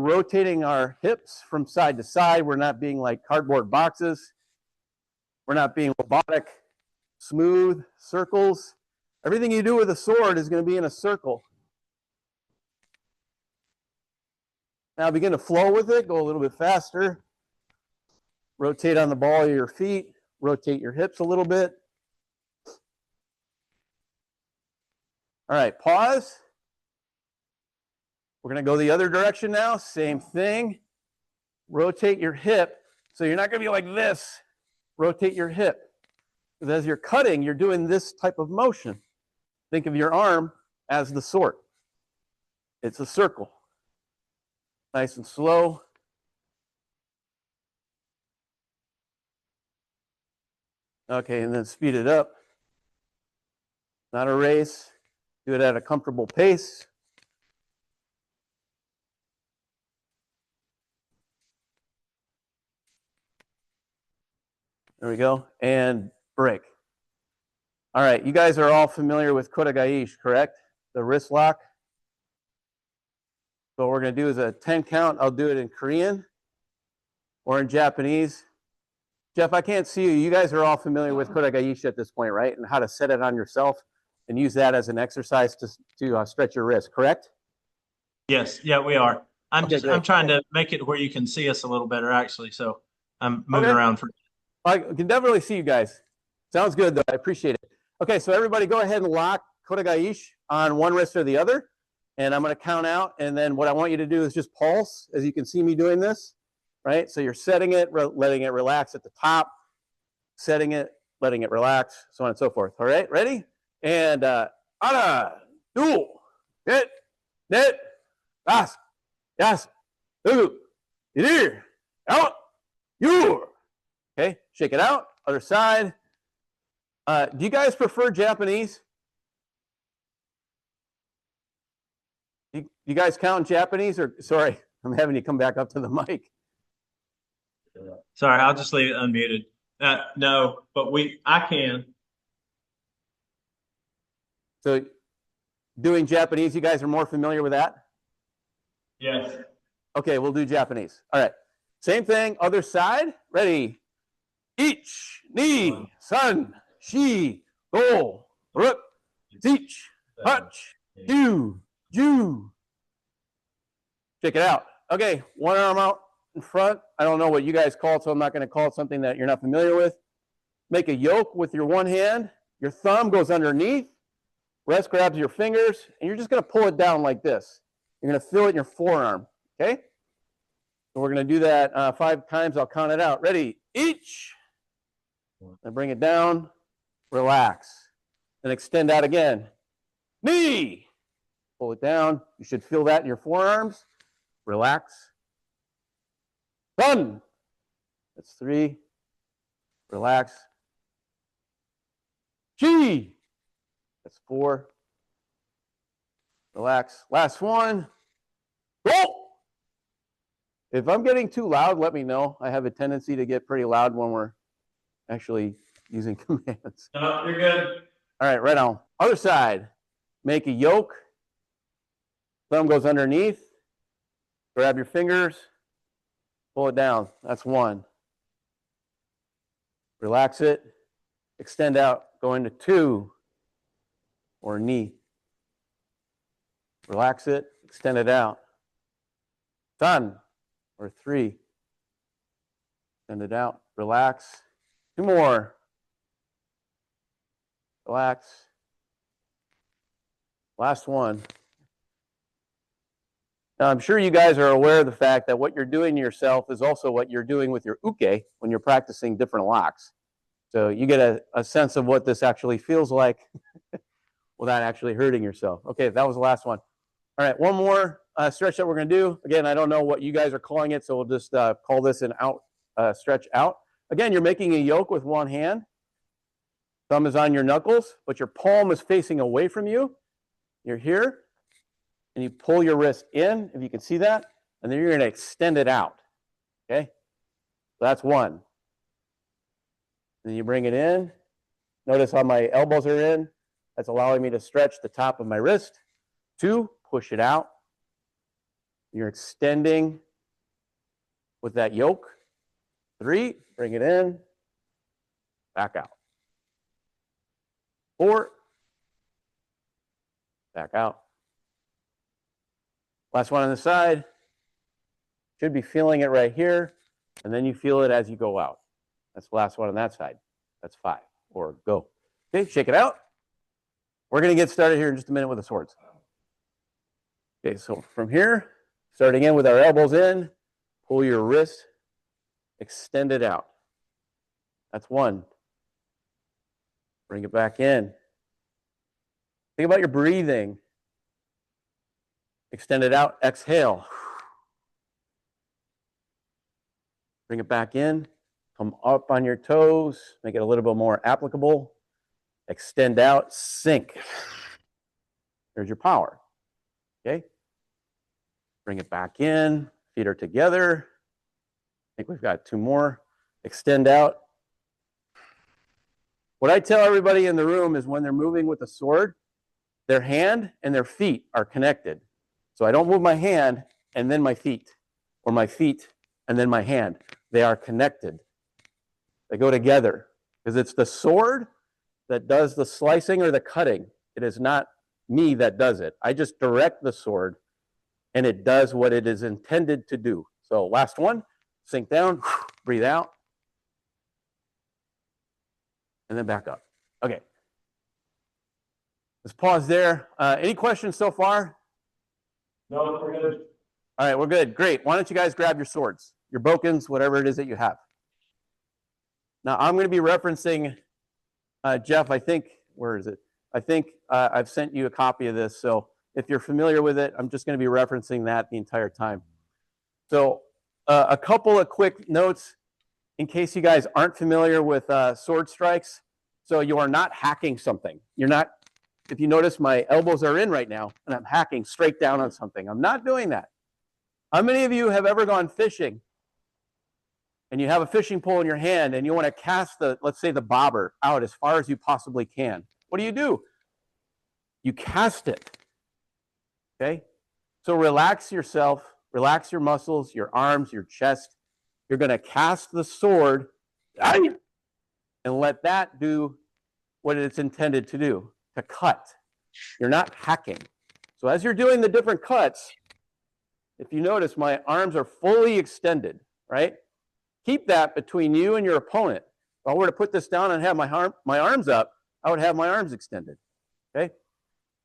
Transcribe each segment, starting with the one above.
rotating our hips from side to side. We're not being like cardboard boxes. We're not being robotic, smooth circles. Everything you do with a sword is going to be in a circle. Now begin to flow with it. Go a little bit faster. Rotate on the ball of your feet. Rotate your hips a little bit. All right, pause. We're going to go the other direction now. Same thing. Rotate your hip. So you're not going to be like this. Rotate your hip. Because as you're cutting, you're doing this type of motion. Think of your arm as the sword. It's a circle. Nice and slow. Okay, and then speed it up. Not a race. Do it at a comfortable pace. There we go. And break. All right, you guys are all familiar with Kodagaishi, correct? The wrist lock. So what we're going to do is a 10 count. I'll do it in Korean or in Japanese. Jeff, I can't see you. You guys are all familiar with Kodagaishi at this point, right? And how to set it on yourself and use that as an exercise to stretch your wrist, correct? Yes, yeah, we are. I'm Great. trying to make it where you can see us a little better, actually. So I'm moving around for. I can definitely see you guys. Sounds good, though. I appreciate it. Okay, so everybody go ahead and lock Kodagaishi on one wrist or the other. And I'm going to count out. And then what I want you to do is just pulse, as you can see me doing this, right? So you're setting it, letting it relax at the top, setting it, letting it relax, so on and so forth. All right, ready? And ana, du, net, das, yas, ugu, idir, out, you. Okay, shake it out. Other side. Do you guys prefer Japanese? You guys count in Japanese, or sorry, I'm having you come back up to the mic. Sorry, I'll just leave it unmuted. No, but I can. So doing Japanese, you guys are more familiar with that? Yes. Okay, we'll do Japanese. All right. Same thing, other side. Ready? Ich, ni, san, shi, go, ruk, sich, hutch, do, ju. Check it out. Okay, one arm out in front. I don't know what you guys call it, so I'm not going to call it something that you're not familiar with. Make a yoke with your one hand. Your thumb goes underneath. Rest grabs your fingers, and you're just going to pull it down like this. You're going to feel it in your forearm, okay? So we're going to do that 5 times. I'll count it out. Ready? Each. And bring it down. Relax. And extend out again. Knee. Pull it down. You should feel that in your forearms. Relax. Done. That's 3. Relax. Chi. That's 4. Relax. Last one. Go. If I'm getting too loud, let me know. I have a tendency to get pretty loud when we're actually using commands. No, you're good. All right, right on. Other side. Make a yoke. Thumb goes underneath. Grab your fingers. Pull it down. That's 1. Relax it. Extend out. Go into 2. Or knee. Relax it. Extend it out. Done. Or 3. Extend it out. Relax. 2 more. Relax. Last one. Now, I'm sure you guys are aware of the fact that what you're doing to yourself is also what you're doing with your uke when you're practicing different locks. So you get a sense of what this actually feels like without actually hurting yourself. Okay, that was the last one. All right, one more stretch that we're going to do. Again, I don't know what you guys are calling it, so we'll just call this an out stretch out. Again, you're making a yoke with one hand. Thumb is on your knuckles, but your palm is facing away from you. You're here, and you pull your wrist in, if you can see that, and then you're going to extend it out. Okay? So that's 1. Then you bring it in. Notice how my elbows are in. That's allowing me to stretch the top of my wrist. 2, push it out. You're extending with that yoke. 3, bring it in, back out. 4, back out. Last one on the side. Should be feeling it right here, and then you feel it as you go out. That's the last one on that side. That's 5, or go. Okay, shake it out. We're going to get started here in just a minute with the swords. Okay, so from here, starting in with our elbows in, pull your wrist, extend it out. That's 1. Bring it back in. Think about your breathing. Extend it out, exhale. Bring it back in. Come up on your toes. Make it a little bit more applicable. Extend out, sink. There's your power. Okay? Bring it back in. Feet are together. I think we've got 2 more. Extend out. What I tell everybody in the room is when they're moving with a sword, their hand and their feet are connected. So I don't move my hand and then my feet, or my feet and then my hand. They are connected. They go together because it's the sword that does the slicing or the cutting. It is not me that does it. I just direct the sword and it does what it is intended to do. So last one, sink down, breathe out, and then back up. Okay. Let's pause there. Any questions so far? No, we're good. All right, we're good. Great. Why don't you guys grab your swords, your bokens, whatever it is that you have. Now, I'm going to be referencing, Jeff, I think, where is it? I think I've sent you a copy of this. So if you're familiar with it, I'm just going to be referencing that the entire time. So a couple of quick notes in case you guys aren't familiar with sword strikes. So you are not hacking something. You're not, if you notice, my elbows are in right now, and I'm hacking straight down on something. I'm not doing that. How many of you have ever gone fishing and you have a fishing pole in your hand and you want to cast the, let's say, the bobber out as far as you possibly can? What do? You cast it. Okay? So relax yourself, relax your muscles, your arms, your chest. You're going to cast the sword and let that do what it's intended to do, to cut. You're not hacking. So as you're doing the different cuts, if you notice, my arms are fully extended, right? Keep that between you and your opponent. If I were to put this down and have my arms up, I would have my arms extended, okay?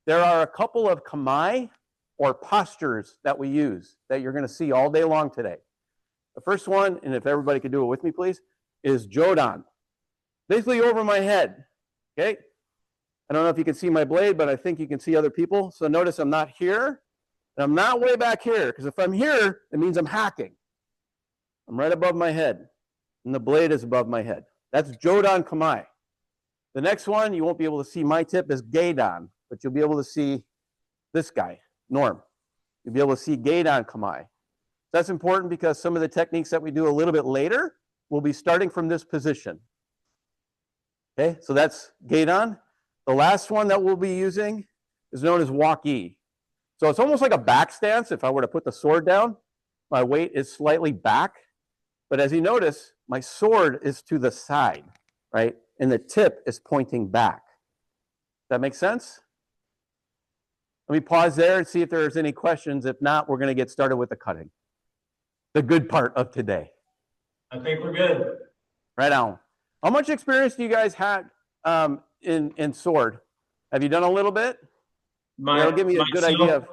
There are a couple of kamae, or postures, that we use that you're going to see all day long today. The first one, and if everybody could do it with me, please, is jodan. Basically over my head, okay? I don't know if you can see my blade, but I think you can see other people. So notice I'm not here, and I'm not way back here, because if I'm here, it means I'm hacking. I'm right above my head, and the blade is above my head. That's jodan kamae. The next one, you won't be able to see my tip, is geidan, but you'll be able to see this guy, Norm. You'll be able to see geidan kamae. That's important because some of the techniques that we do a little bit later will be starting from this position. Okay, so that's geidan. The last one that we'll be using is known as walk-e. So it's almost like a back stance. If I were to put the sword down, my weight is slightly back. But as you notice, my sword is to the side, right? And the tip is pointing back. Does that make sense? Let me pause there and see if there's any questions. If not, we're going to get started with the cutting. The good part of today. I think we're good. Right on. How much experience do you guys have in sword? Have you done a little bit? That'll give me a good idea of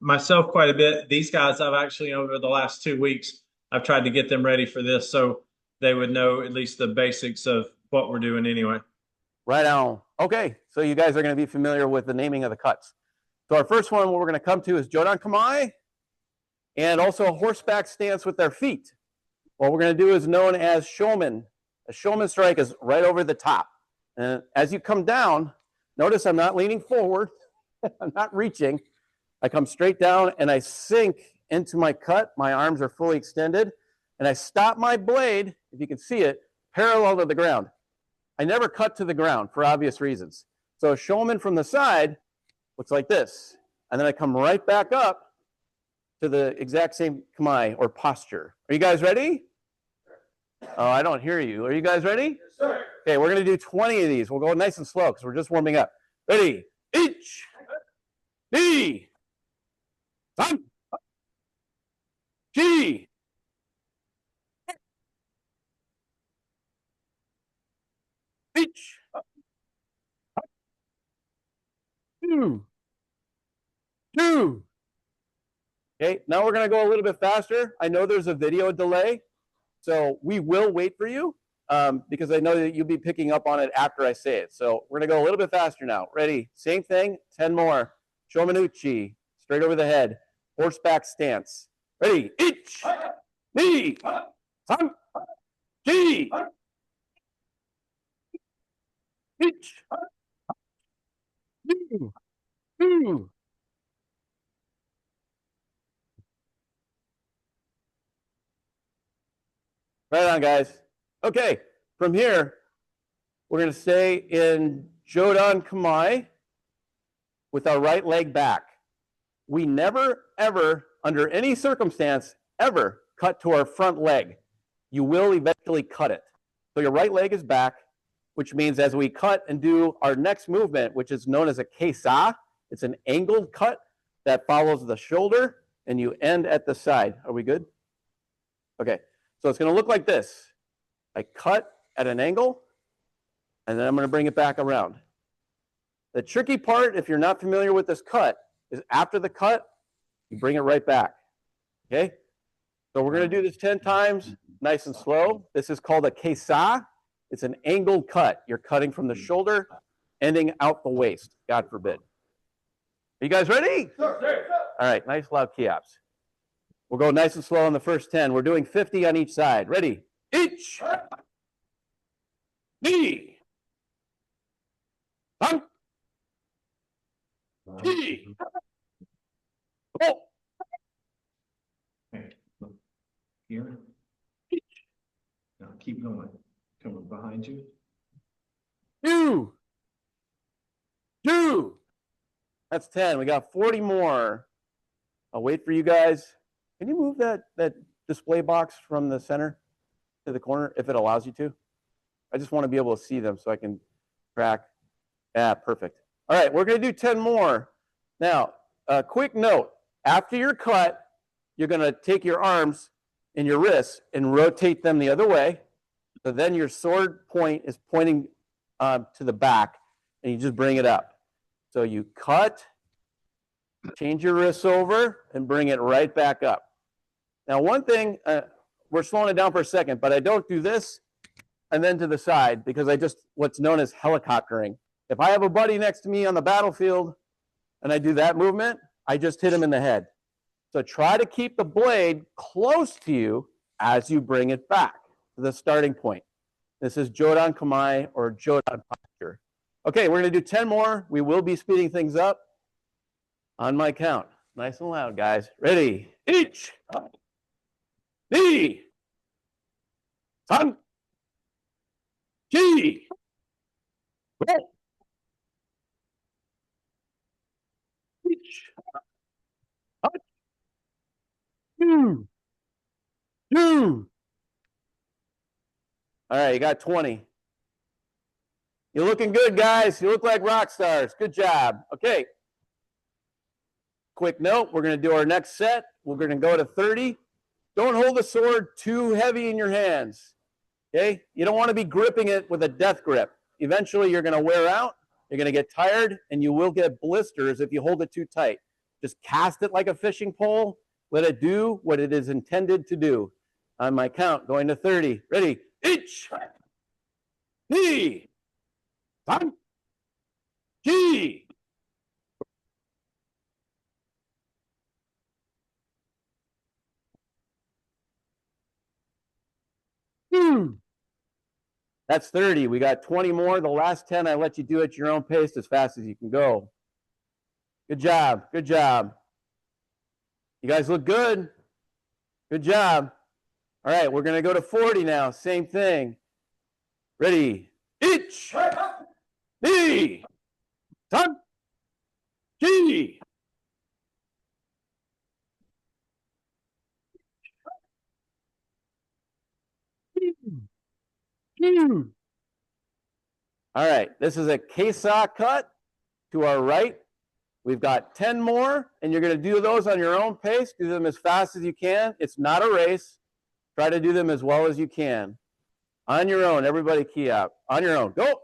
myself quite a bit. These guys, I've actually, over the last 2 weeks, I've tried to get them ready for this so they would know at least the basics of what we're doing anyway. Right on. Okay, so you guys are going to be familiar with the naming of the cuts. So our first one, what we're going to come to, is jodan kamae, and also a horseback stance with their feet. What we're going to do is known as shomin. A shomin strike is right over the top. And as you come down, notice I'm not leaning forward. I'm not reaching. I come straight down and I sink into my cut. My arms are fully extended. And I stop my blade, if you can see it, parallel to the ground. I never cut to the ground for obvious reasons. So a shomin from the side looks like this. And then I come right back up to the exact same kamae or posture. Are you guys ready? Oh, I don't hear you. Are you guys ready? Yes, sir. Okay, we're going to do 20 of these. We'll go nice and slow because we're just warming up. Ready? Ich, ni, san, chi, ich, two, two. Okay, now we're going to go a little bit faster. I know there's a video delay, so we will wait for you because I know that you'll be picking up on it after I say it. So we're going to go a little bit faster now. Ready? Same thing, 10 more. Shomanuchi, straight over the head. Horseback stance. Ready? Ich, ni, san, chi, ich, two, two. Right on, guys. Okay, from here, we're going to stay in Jodan Kamae with our right leg back. We never, ever, under any circumstance, ever cut to our front leg. You will eventually cut it. So your right leg is back, which means as we cut and do our next movement, which is known as a keisa, it's an angled cut that follows the shoulder and you end at the side. Are we good? Okay, so it's going to look like this. I cut at an angle, and then I'm going to bring it back around. The tricky part, if you're not familiar with this cut, is after the cut, you bring it right back. Okay? So we're going to do this 10 times, nice and slow. This is called a keisa. It's an angled cut. You're cutting from the shoulder, ending out the waist, God forbid. Are you guys ready? Sir. All right, nice loud kiops. We'll go nice and slow on the first 10. We're doing 50 on each side. Ready? Ich, ni, san, chi, oh, Okay, look here. Now keep going. Coming behind you. two, two. That's 10. We got 40 more. I'll wait for you guys. Can you move that display box from the center to the corner if it allows you to? I just want to be able to see them so I can track. Yeah, perfect. All right, we're going to do 10 more. Now, a quick note. After your cut, you're going to take your arms and your wrists and rotate them the other way. So then your sword point is pointing to the back, and you just bring it up. So you cut, change your wrists over, and bring it right back up. Now, one thing, we're slowing it down for a second, but I don't do this and then to the side because I just, what's known as helicoptering. If I have a buddy next to me on the battlefield and I do that movement, I just hit him in the head. So try to keep the blade close to you as you bring it back to the starting point. This is Jodan Kamae or Jodan posture. Okay, we're going to do 10 more. We will be speeding things up on my count. Nice and loud, guys. Ready? Ich, ni, san, chi, oh, ich, two, two. All right, you got 20. You're looking good, guys. You look like rock stars. Good job. Okay. Quick note, we're going to do our next set. We're going to go to 30. Don't hold the sword too heavy in your hands. Okay? You don't want to be gripping it with a death grip. Eventually, you're going to wear out. You're going to get tired, and you will get blisters if you hold it too tight. Just cast it like a fishing pole. Let it do what it is intended to do. On my count, going to 30. Ready? Ich, ni, san, chi. That's 30. We got 20 more. The last 10, I let you do at your own pace as fast as you can go. Good job. Good job. You guys look good. Good job. All right, we're going to go to 40 now. Same thing. Ready? Ich, ni, san, chi. All right, this is a Kesa cut to our right. We've got 10 more, and you're going to do those on your own pace. Do them as fast as you can. It's not a race. Try to do them as well as you can. On your own, everybody key out. On your own, go.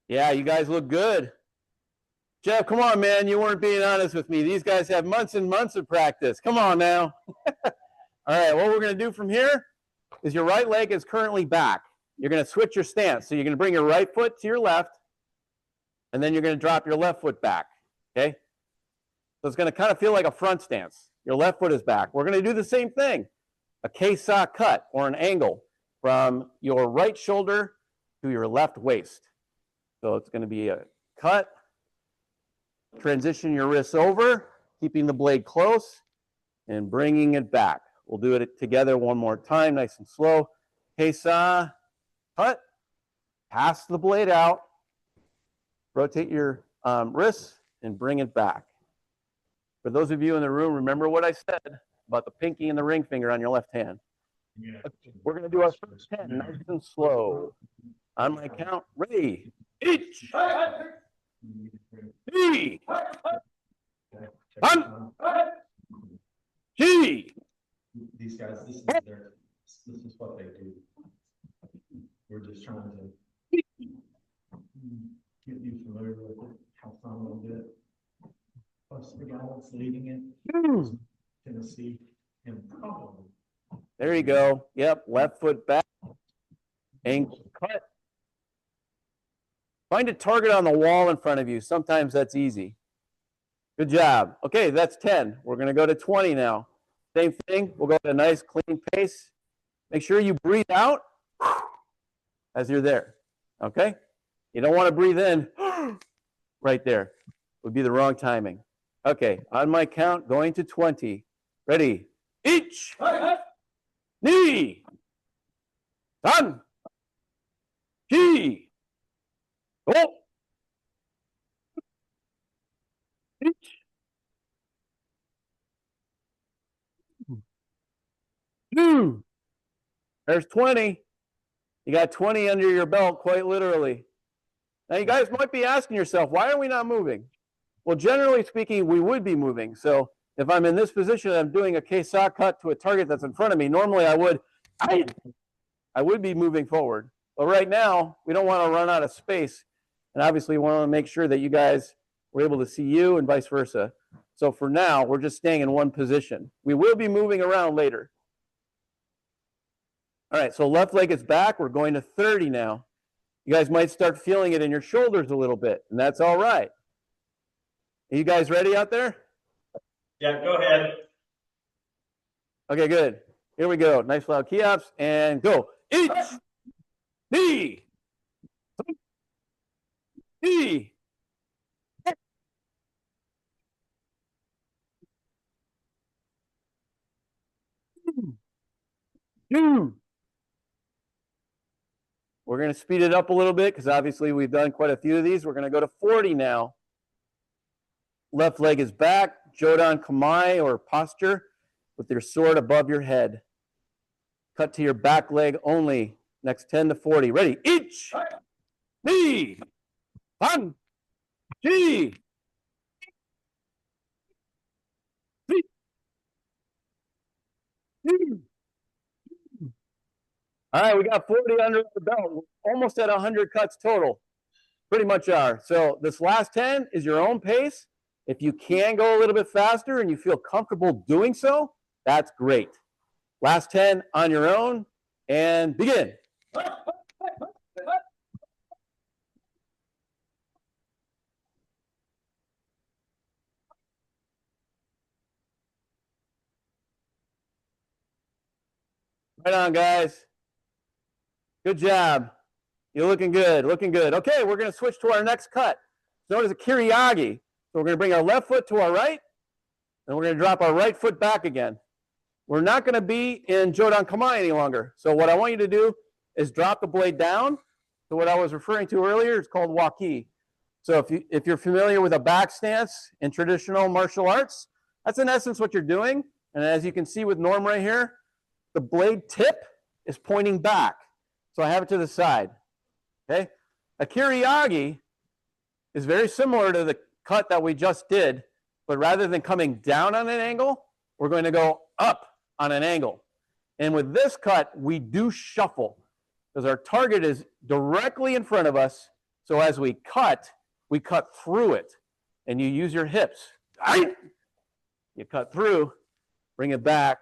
Yeah, you guys look good. Jeff, come on, man. You weren't being honest with me. These guys have months and months of practice. Come on now. All right, what we're going to do from here is your right leg is currently back. You're going to switch your stance. So you're going to bring your right foot to your left, and then you're going to drop your left foot back, okay? So it's going to kind of feel like a front stance. Your left foot is back. We're going to do the same thing, a Kesa cut or an angle from your right shoulder to your left waist. So it's going to be a cut, transition your wrists over, keeping the blade close, and bringing it back. We'll do it together one more time, nice and slow. Kesa, cut, pass the blade out, rotate your wrists, and bring it back. For those of you in the room, remember what I said about the pinky and the ring finger on your left hand. Yeah. We're going to do our first 10, nice and slow. On my count, ready, each, three, one, G. These guys, this is what they do. We're just trying to get you familiar with it, have fun a little bit. Plus the guy that's leading it, Tennessee, and probably. There you go. Yep, left foot back, ankle cut. Find a target on the wall in front of you. Sometimes that's easy. Good job. Okay, that's 10. We're going to go to 20 now. Same thing. We'll go at a nice clean pace. Make sure you breathe out as you're there. Okay? You don't want to breathe in right there. Would be the wrong timing. Okay, on my count, going to 20. Ready? Each, knee, san, ki, go. Each, two. There's 20. You got 20 under your belt, quite literally. Now, you guys might be asking yourself, why are we not moving? Well, generally speaking, we would be moving. So if I'm in this position, I'm doing a Kesa cut to a target that's in front of me. Normally, I would be moving forward. But right now, we don't want to run out of space. And obviously, we want to make sure that you guys were able to see you and vice versa. So for now, we're just staying in one position. We will be moving around later. All right, so left leg is back. We're going to 30 now. You guys might start feeling it in your shoulders a little bit, and that's all right. Are you guys ready out there? Yeah, go ahead. Okay, good. Here we go. Nice loud key ups, and go. Each, knee, knee. Two. We're going to speed it up a little bit because obviously we've done quite a few of these. We're going to go to 40 now. Left leg is back, Jodan Kamae or posture with your sword above your head. Cut to your back leg only. Next 10 to 40. Ready? Each, knee, one, two, three, two. All right, we got 40 under the belt. We're almost at 100 cuts total. Pretty much are. So this last 10 is your own pace. If you can go a little bit faster and you feel comfortable doing so, that's great. Last 10 on your own, and begin. Right on, guys. Good job. You're looking good, looking good. Okay, we're going to switch to our next cut. It's known as a kiriagi. So we're going to bring our left foot to our right, and we're going to drop our right foot back again. We're not going to be in Jodan Kamae any longer. So what I want you to do is drop the blade down to what I was referring to earlier. It's called waki. So if you're familiar with a back stance in traditional martial arts, that's in essence what you're doing. And as you can see with Norm right here, the blade tip is pointing back. So I have it to the side. Okay? A kiriagi is very similar to the cut that we just did, but rather than coming down on an angle, we're going to go up on an angle. And with this cut, we do shuffle because our target is directly in front of us. So as we cut through it, and you use your hips. You cut through, bring it back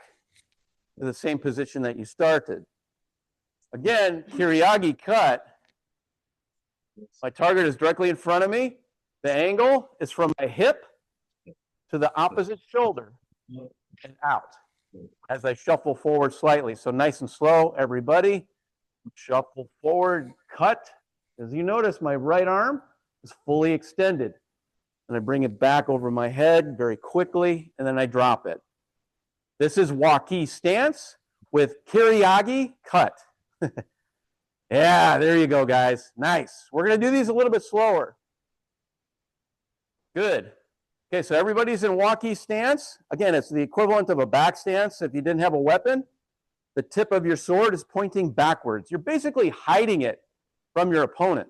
to the same position that you started. Again, kiriagi cut. My target is directly in front of me. The angle is from my hip to the opposite shoulder and out as I shuffle forward slightly. So nice and slow, everybody. Shuffle forward, cut. As you notice, my right arm is fully extended. And I bring it back over my head very quickly, and then I drop it. This is waki stance with kiriagi cut. Yeah, there you go, guys. Nice. We're going to do these a little bit slower. Good. Okay, so everybody's in waki stance. Again, it's the equivalent of a back stance. If you didn't have a weapon, the tip of your sword is pointing backwards. You're basically hiding it from your opponent.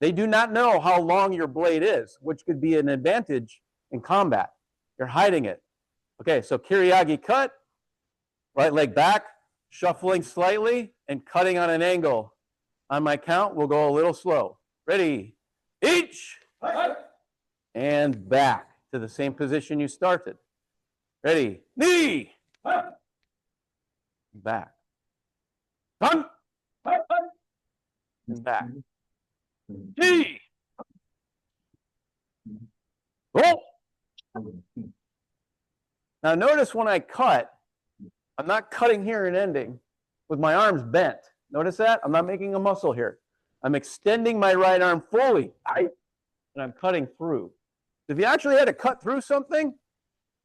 They do not know how long your blade is, which could be an advantage in combat. You're hiding it. Okay, so kiriagi cut, right leg back, shuffling slightly, and cutting on an angle. On my count, we'll go a little slow. Ready? Each. And back to the same position you started. Ready? Knee. Back. Done. And back. Knee. Roll. Now notice when I cut, I'm not cutting here and ending with my arms bent. Notice that? I'm not making a muscle here. I'm extending my right arm fully, and I'm cutting through. If you actually had to cut through something,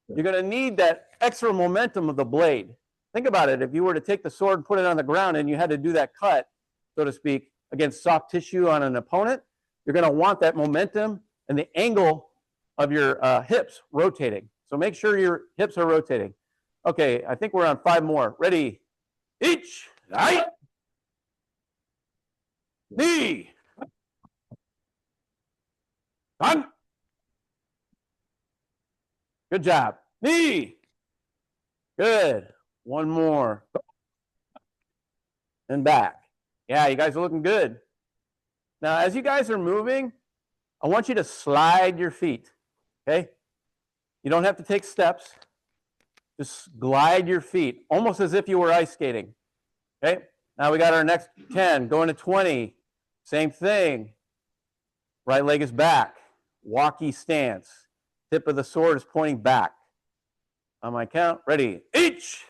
you're going to need that extra momentum of the blade. Think about it. If you were to take the sword and put it on the ground and you had to do that cut, so to speak, against soft tissue on an opponent, you're going to want that momentum and the angle of your hips rotating. So make sure your hips are rotating. Okay, I think we're on 5 more. Ready? Each. Right. Knee. Done. Good job. Knee. Good. One more. And back. Yeah, you guys are looking good. Now, as you guys are moving, I want you to slide your feet. Okay? You don't have to take steps. Just glide your feet, almost as if you were ice skating. Okay? Now we got our next 10, going to 20. Same thing. Right leg is back. Waki stance. Tip of the sword is pointing back. On my count, ready. Each.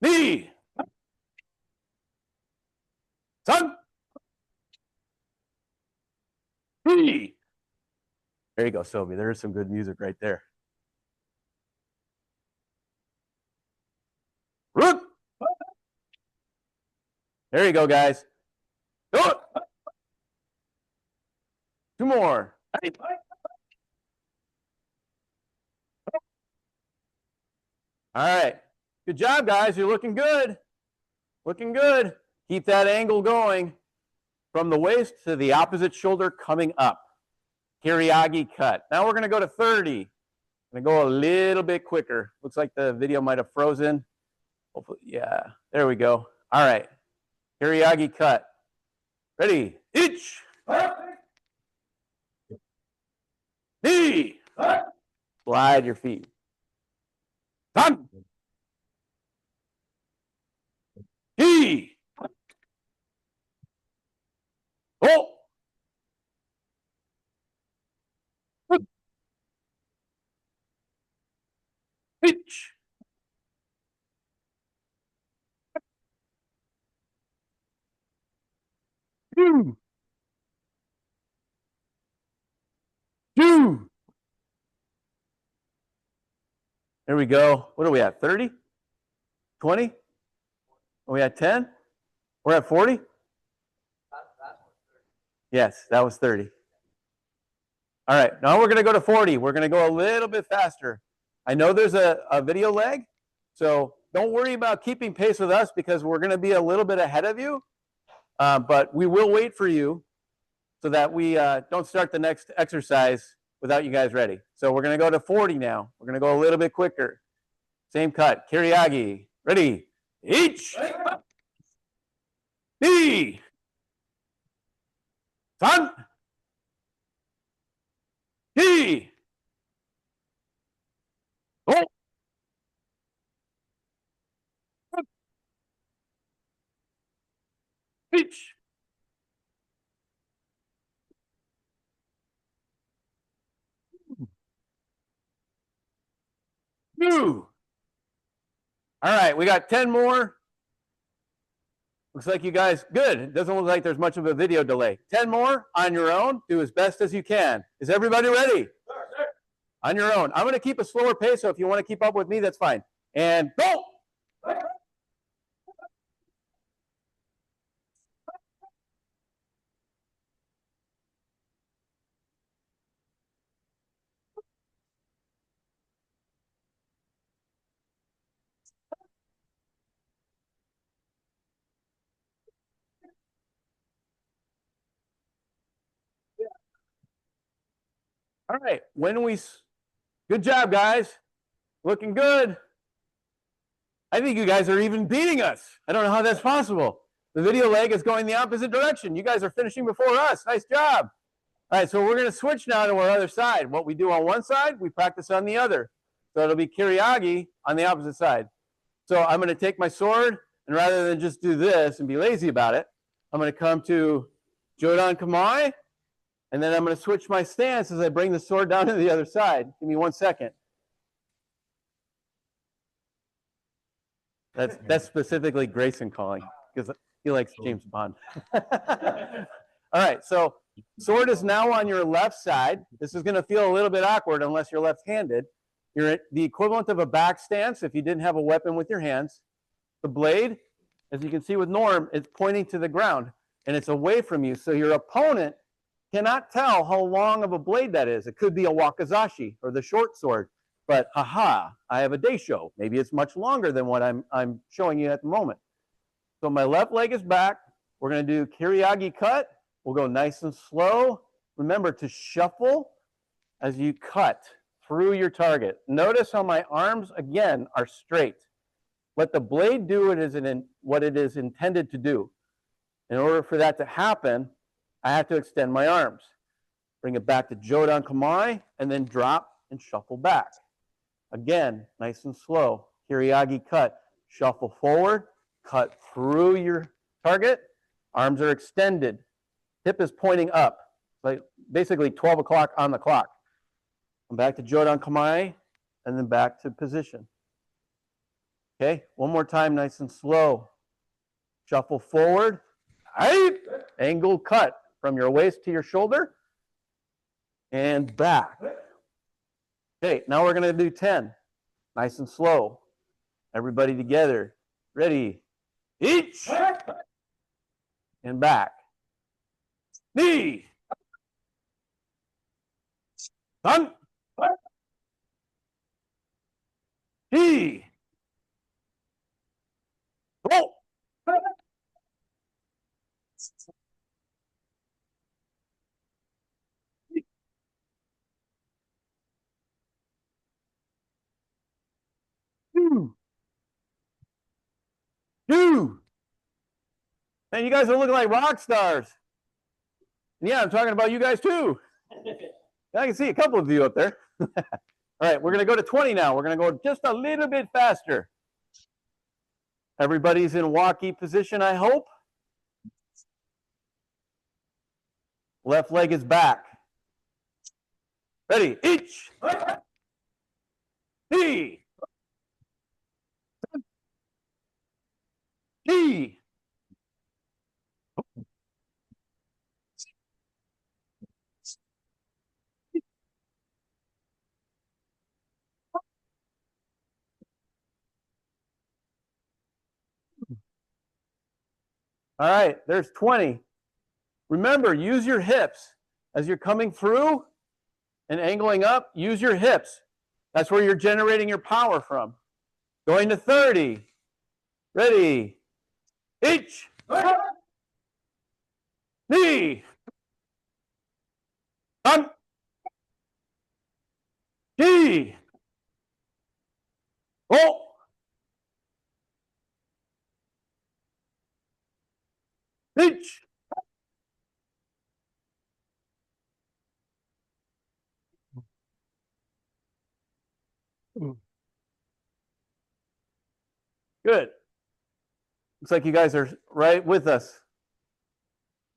Knee. Sun. Knee. There you go, Sylvia. There's some good music right there. Root. There you go, guys. Do it. 2 more. All right. Good job, guys. You're looking good. Looking good. Keep that angle going from the waist to the opposite shoulder coming up. Kiriagi cut. Now we're going to go to 30. I'm going to go a little bit quicker. Looks like the video might have frozen. Hopefully, yeah. There we go. All right. Kiriagi cut. Ready? Each. Knee. Slide your feet. Done. Knee. Oh. Each. Two. There we go. What are we at? 30? 20? Are we at 10? We're at 40? Yes, that was 30. All right, now we're going to go to 40. We're going to go a little bit faster. I know there's a video lag, so don't worry about keeping pace with us because we're going to be a little bit ahead of you, but we will wait for you so that we don't start the next exercise without you guys ready. So we're going to go to 40 now. We're going to go a little bit quicker. Same cut. Kiriagi. Ready? Each. Knee. San. He. Oh. Each. Two. All right, we got 10 more. Looks like you guys, good. It doesn't look like there's much of a video delay. 10 more on your own. Do as best as you can. Is everybody ready? Sir. On your own. I'm going to keep a slower pace, so if you want to keep up with me, that's fine. And go! All right. Good job, guys. Looking good. I think you guys are even beating us. I don't know how that's possible. The video leg is going the opposite direction. You guys are finishing before us. Nice job. All right, so we're going to switch now to our other side. What we do on one side, we practice on the other. So it'll be Kiriagi on the opposite side. So I'm going to take my sword, and rather than just do this and be lazy about it, I'm going to come to Jodan Kamai, and then I'm going to switch my stance as I bring the sword down to the other side. Give me 1 second. That's specifically Grayson calling because he likes James Bond. All right, so sword is now on your left side. This is going to feel a little bit awkward unless you're left-handed. You're at the equivalent of a back stance if you didn't have a weapon with your hands. The blade, as you can see with Norm, it's pointing to the ground and it's away from you. So your opponent cannot tell how long of a blade that is. It could be a wakizashi or the short sword. But haha, I have a daisho. Maybe it's much longer than what I'm showing you at the moment. So my left leg is back. We're going to do Kiriagi cut. We'll go nice and slow. Remember to shuffle as you cut through your target. Notice how my arms, again, are straight. Let the blade do what it is intended to do. In order for that to happen, I have to extend my arms. Bring it back to Jodan Kamai, and then drop and shuffle back. Again, nice and slow. Kiriagi cut. Shuffle forward, cut through your target. Arms are extended. Hip is pointing up. Like basically 12 o'clock on the clock. Come back to Jodan Kamai, and then back to position. Okay, one more time, nice and slow. Shuffle forward. Angle cut from your waist to your shoulder. And back. Okay, now we're going to do 10. Nice and slow. Everybody together. Ready. Each. And back. Knee. Sun. He. Go. Two. Man, you guys are looking like rock stars. Yeah, I'm talking about you guys too. I can see a couple of you up there. All right, we're going to go to 20 now. We're going to go just a little bit faster. Everybody's in walkie position, I hope. Left leg is back. Ready, each. He. He. All right, there's 20. Remember, use your hips as you're coming through and angling up. Use your hips. That's where you're generating your power from. Going to 30. Ready. Each. Knee. Up. G. Oh. Each. Good. Looks like you guys are right with us.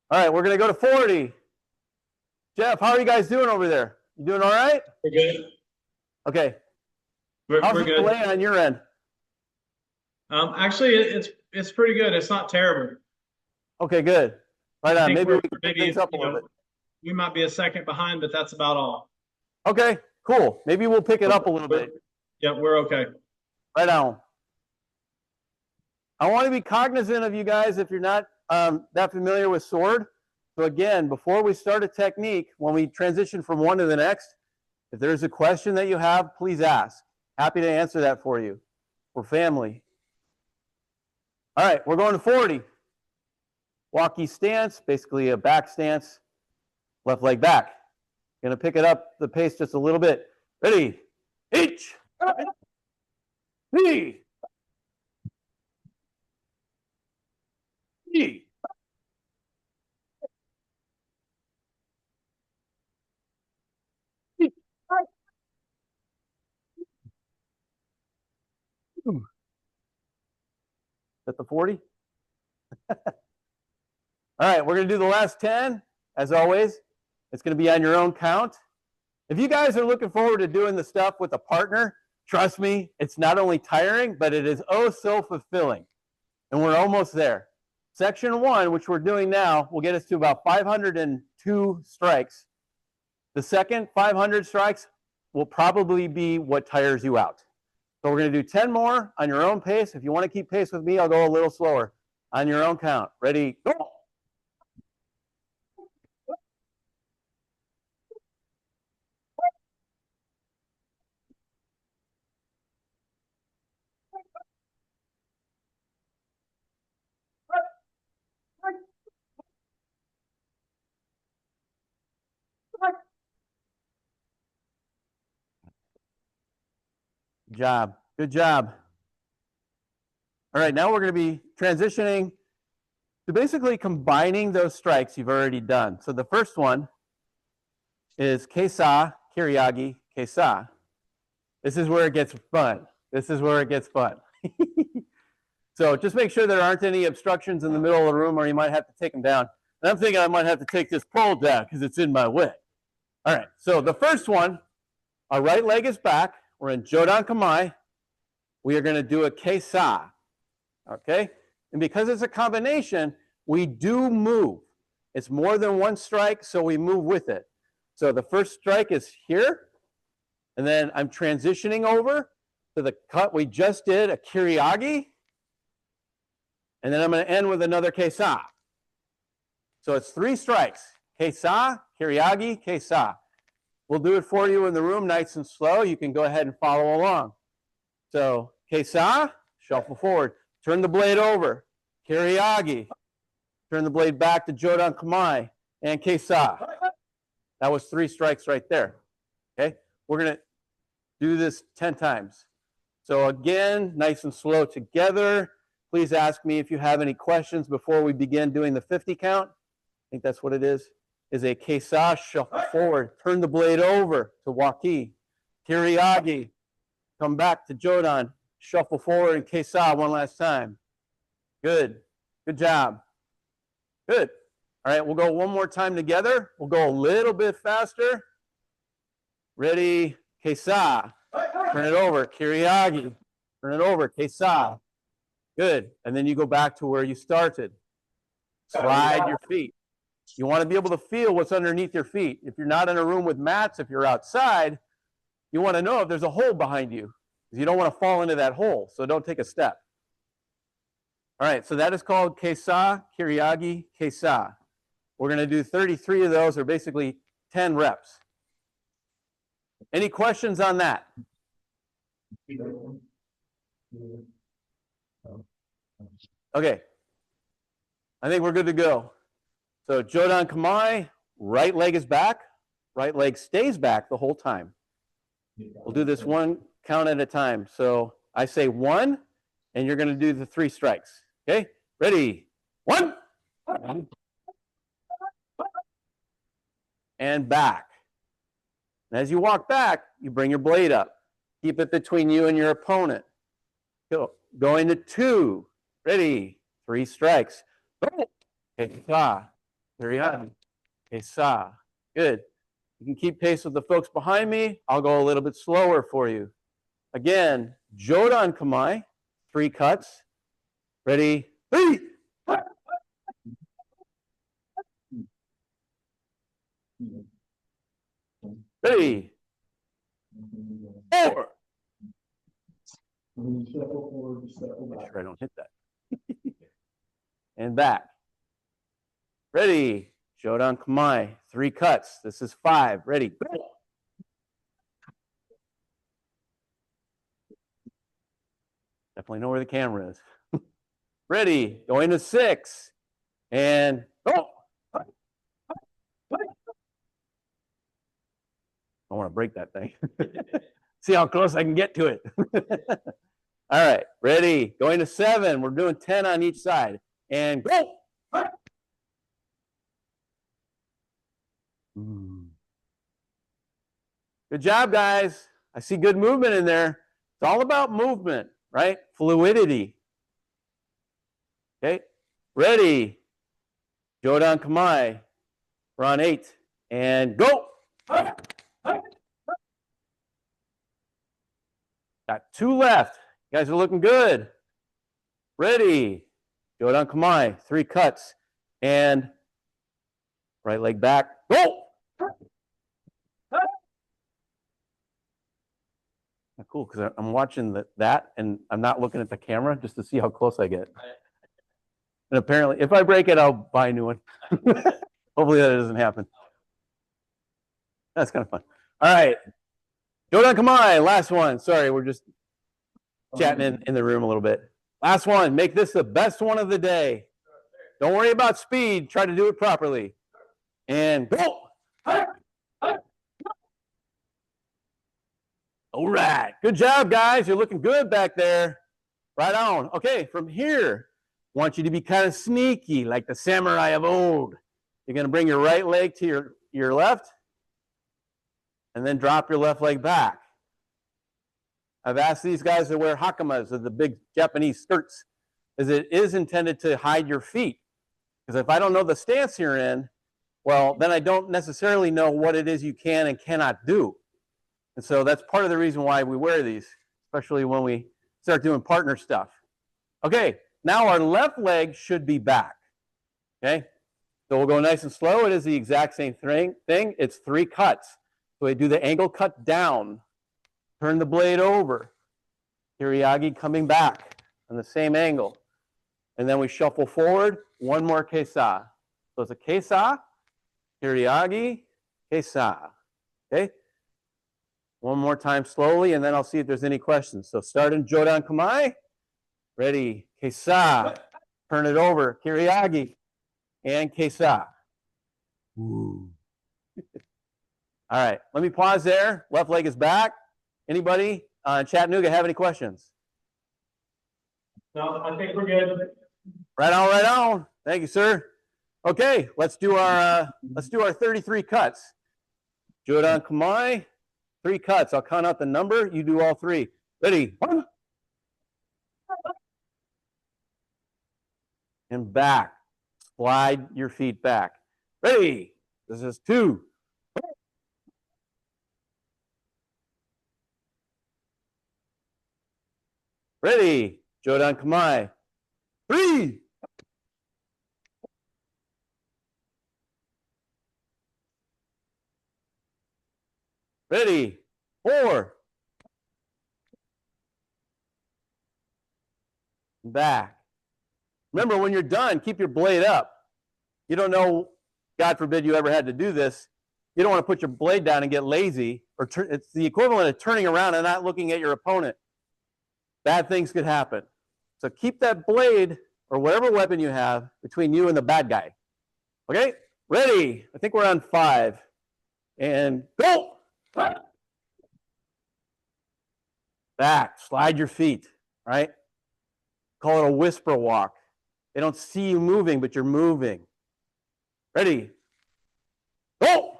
All right, we're going to go to 40. Jeff, how are you guys doing over there? You doing all right? We're good. Okay. We're How's the good. delay on your end? Actually, it's pretty good. It's not terrible. Okay, good. Right on. think Maybe we're- we can pick maybe, things up a you little know, bit. We might be a second behind, but that's about all. Okay, cool. Maybe we'll pick it up a little bit. Yeah, we're okay. Right on. I want to be cognizant of you guys if you're not that familiar with sword. So again, before we start a technique, when we transition from one to the next, if there's a question that you have, please ask. Happy to answer that for you. We're family. All right, we're going to 40. Walkie stance, basically a back stance, left leg back. Gonna pick it up the pace just a little bit. Ready? Each. Knee. Knee. At the 40? All right, we're going to do the last 10. As always, it's going to be on your own count. If you guys are looking forward to doing the stuff with a partner, trust me, it's not only tiring, but it is oh so fulfilling. And we're almost there. Section 1, which we're doing now, will get us to about 502 strikes. The second 500 strikes will probably be what tires you out. So we're going to do 10 more on your own pace. If you want to keep pace with me, I'll go a little slower. On your own count. Ready? Go! Good job. Good job. All right, now we're going to be transitioning to basically combining those strikes you've already done. So the first one is Keisa, Kiriagi, Keisa. This is where it gets fun. This is where it gets fun. So just make sure there aren't any obstructions in the middle of the room or you might have to take them down. And I'm thinking I might have to take this pole down because it's in my way. All right, so the first one, our right leg is back. We're in Jodan Kamai. We are going to do a Keisa. Okay? And because it's a combination, we do move. It's more than one strike, so we move with it. So the first strike is here. And then I'm transitioning over to the cut we just did, a Kiriagi. And then I'm going to end with another Keisa. So it's 3 strikes. Keisa, Kiriagi, Keisa. We'll do it for you in the room, nice and slow. You can go ahead and follow along. So Keisa, shuffle forward. Turn the blade over. Kiriagi. Turn the blade back to Jodan Kamai. And Keisa. That was 3 strikes right there. Okay? We're going to do this 10 times. So again, nice and slow together. Please ask me if you have any questions before we begin doing the 50 count. I think that's what it is a Keisa, shuffle forward. Turn the blade over to Waki. Kiriagi. Come back to Jodan. Shuffle forward and Keisa one last time. Good. Good job. Good. All right, we'll go one more time together. We'll go a little bit faster. Ready? Keisa. Turn it over. Kiriagi. Turn it over. Keisa. Good. And then you go back to where you started. Slide your feet. You want to be able to feel what's underneath your feet. If you're not in a room with mats, if you're outside, you want to know if there's a hole behind you. You don't want to fall into that hole, so don't take a step. All right, so that is called Keisa, Kiriagi, Keisa. We're going to do 33 of those, or basically 10 reps. Any questions on that? Okay. I think we're good to go. So Jodan Kamai, right leg is back, right leg stays back the whole time. We'll do this one count at a time. So I say 1, and you're going to do the 3 strikes. Okay? Ready? 1. And back. And as you walk back, you bring your blade up. Keep it between you and your opponent. Go. Going to 2. Ready? 3 strikes. Go. Kesa. Kirian. Kesa. Good. You can keep pace with the folks behind me. I'll go a little bit slower for you. Again, Jodan Kamai. 3 cuts. Ready? 3. Ready? 4. Make sure I don't hit that. And back. Ready? Jodan Kamai. 3 cuts. This is 5. Ready? Go. Definitely know where the camera is. Ready? Going to 6. And go. I want to break that thing. See how close I can get to it. All right, ready. Going to 7. We're doing 10 on each side. And go. Good job, guys. I see good movement in there. It's all about movement, right? Fluidity. Okay, ready. Jodan Kamai. We're on 8. And go. Got 2 left. You guys are looking good. Ready. Jodan Kamai. 3 cuts. And right leg back. Go. Cool, because I'm watching that and I'm not looking at the camera just to see how close I get. And apparently, if I break it, I'll buy a new one. Hopefully that doesn't happen. That's kind of fun. All right. Jodan Kamai, last one. Sorry, we're just chatting in the room a little bit. Last one. Make this the best one of the day. Don't worry about speed. Try to do it properly. And go. All right. Good job, guys. You're looking good back there. Right on. Okay, from here, I want you to be kind of sneaky, like the samurai of old. You're going to bring your right leg to your left, and then drop your left leg back. I've asked these guys to wear hakamas, or the big Japanese skirts, as it is intended to hide your feet. Because if I don't know the stance you're in, well, then I don't necessarily know what it is you can and cannot do. And so that's part of the reason why we wear these, especially when we start doing partner stuff. Okay, now our left leg should be back. Okay, so we'll go nice and slow. It is the exact same thing. It's 3 cuts. So we do the angle cut down, turn the blade over, Kiriagi coming back on the same angle. And then we shuffle forward, 1 more kesa. So it's a kesa, Kiriagi, kesa. Okay? 1 more time slowly, and then I'll see if there's any questions. So start in Jodan Kamai. Ready, kesa. Turn it over, Kiriagi, and kesa. Ooh. All right, let me pause there. Left leg is back. Anybody in Chattanooga have any questions? No, I think we're good. Right on, right on. Thank you, sir. Okay, let's do our 33 cuts. Jodan Kamai, 3 cuts. I'll count out the number. You do all 3. Ready? 1. And back. Slide your feet back. Ready? This is 2. Ready? Jodan Kamai. 3. Ready? 4. Back. Remember, when you're done, keep your blade up. You don't know, God forbid you ever had to do this, you don't want to put your blade down and get lazy, or it's the equivalent of turning around and not looking at your opponent. Bad things could happen. So keep that blade or whatever weapon you have between you and the bad guy. Okay, ready? I think we're on 5. And go! Back, slide your feet, right? Call it a whisper walk. They don't see you moving, but you're moving. Ready? Go!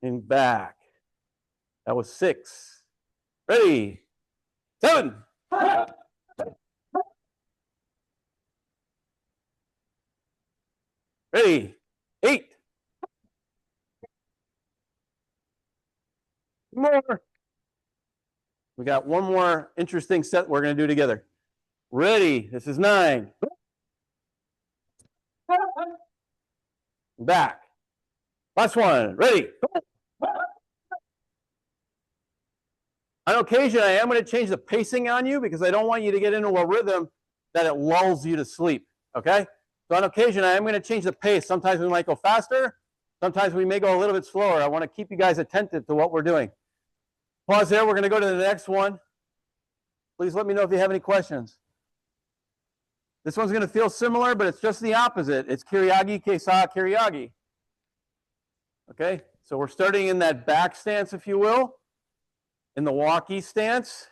And back. That was 6. Ready? 7. Ready? 8. More. We got one more interesting set we're going to do together. Ready? This is 9. Back. Last one. Ready? On occasion, I am going to change the pacing on you because I don't want you to get into a rhythm that it lulls you to sleep. Okay? So on occasion, I am going to change the pace. Sometimes we might go faster. Sometimes we may go a little bit slower. I want to keep you guys attentive to what we're doing. Pause there. We're going to go to the next one. Please let me know if you have any questions. This one's going to feel similar, but it's just the opposite. It's Kiriagi, Keisa, Kiriagi. Okay? So we're starting in that back stance, if you will, in the walkie stance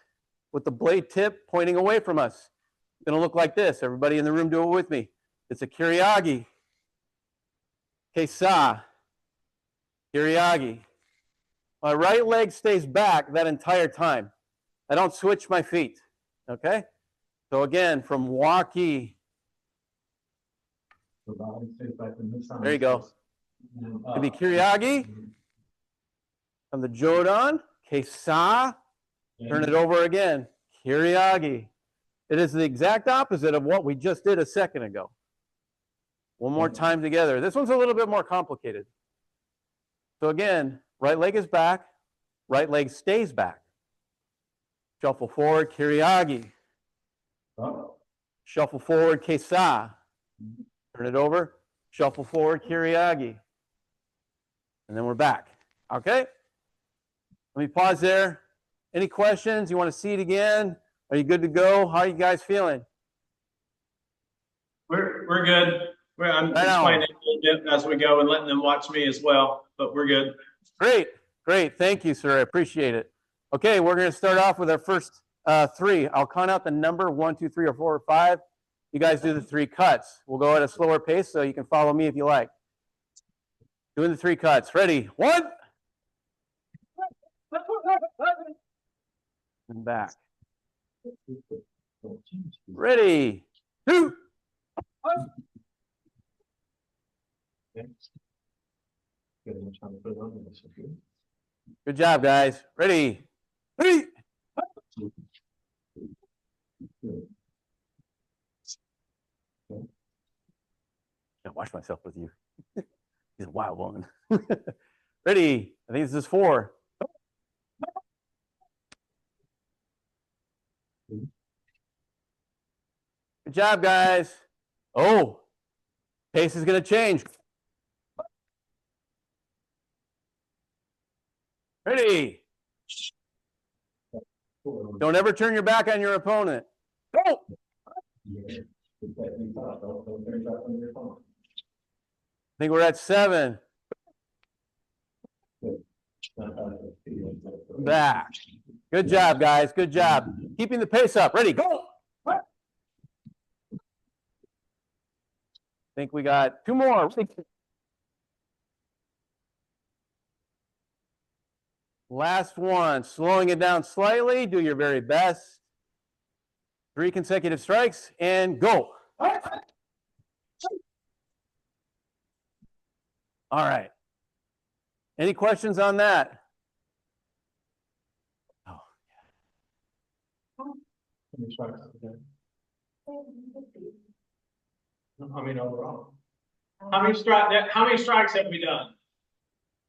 with the blade tip pointing away from us. It's going to look like this. Everybody in the room do it with me. It's a Kiriagi, Keisa, Kiriagi. My right leg stays back that entire time. I don't switch my feet. Okay? So again, from walkie. There you go. It'd be Kiriagi. On the Jodan, Keisa. Turn it over again. Kiriagi. It is the exact opposite of what we just did a second ago. One more time together. This one's a little bit more complicated. So again, right leg is back. Right leg stays back. Shuffle forward, Kiriagi. Shuffle forward, Keisa. Turn it over. Shuffle forward, Kiriagi. And then we're back. Okay? Let me pause there. Any questions? You want to see it again? Are you good to go? How are you guys feeling? We're good. I'm explaining a little bit as we go and letting them watch me as well, but we're good. Great. Great. Thank you, sir. I appreciate it. Okay, we're going to start off with our first 3. I'll count out the number 1, 2, 3, or 4, or 5. You guys do the 3 cuts. We'll go at a slower pace so you can follow me if you like. Doing the 3 cuts. Ready? 1. And back. Ready? 2. Good job, guys. Ready? 3. I watch myself with you. He's a wild one. Ready? I think this is 4. Good job, guys. Oh, pace is going to change. Ready? Don't ever turn your back on your opponent. Go! I think we're at 7. Back. Good job, guys. Good job. Keeping the pace up. Ready? Go! I think we got 2 more. Last one. Slowing it down slightly. Do your very best. 3 consecutive strikes and go. All right. Any questions on that? Oh. I mean, overall. How many strikes have we done?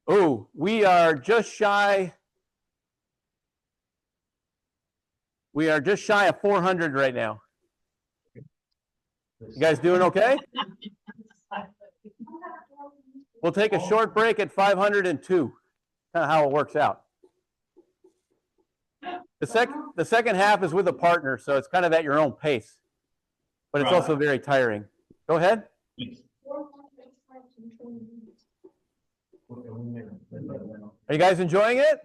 Oh, we are just shy. We are just shy of 400 right now. You guys doing okay? We'll take a short break at 502. Kind of how it works out. The second half is with a partner, so it's kind of at your own pace, but it's also very tiring. Go ahead. Are you guys enjoying it?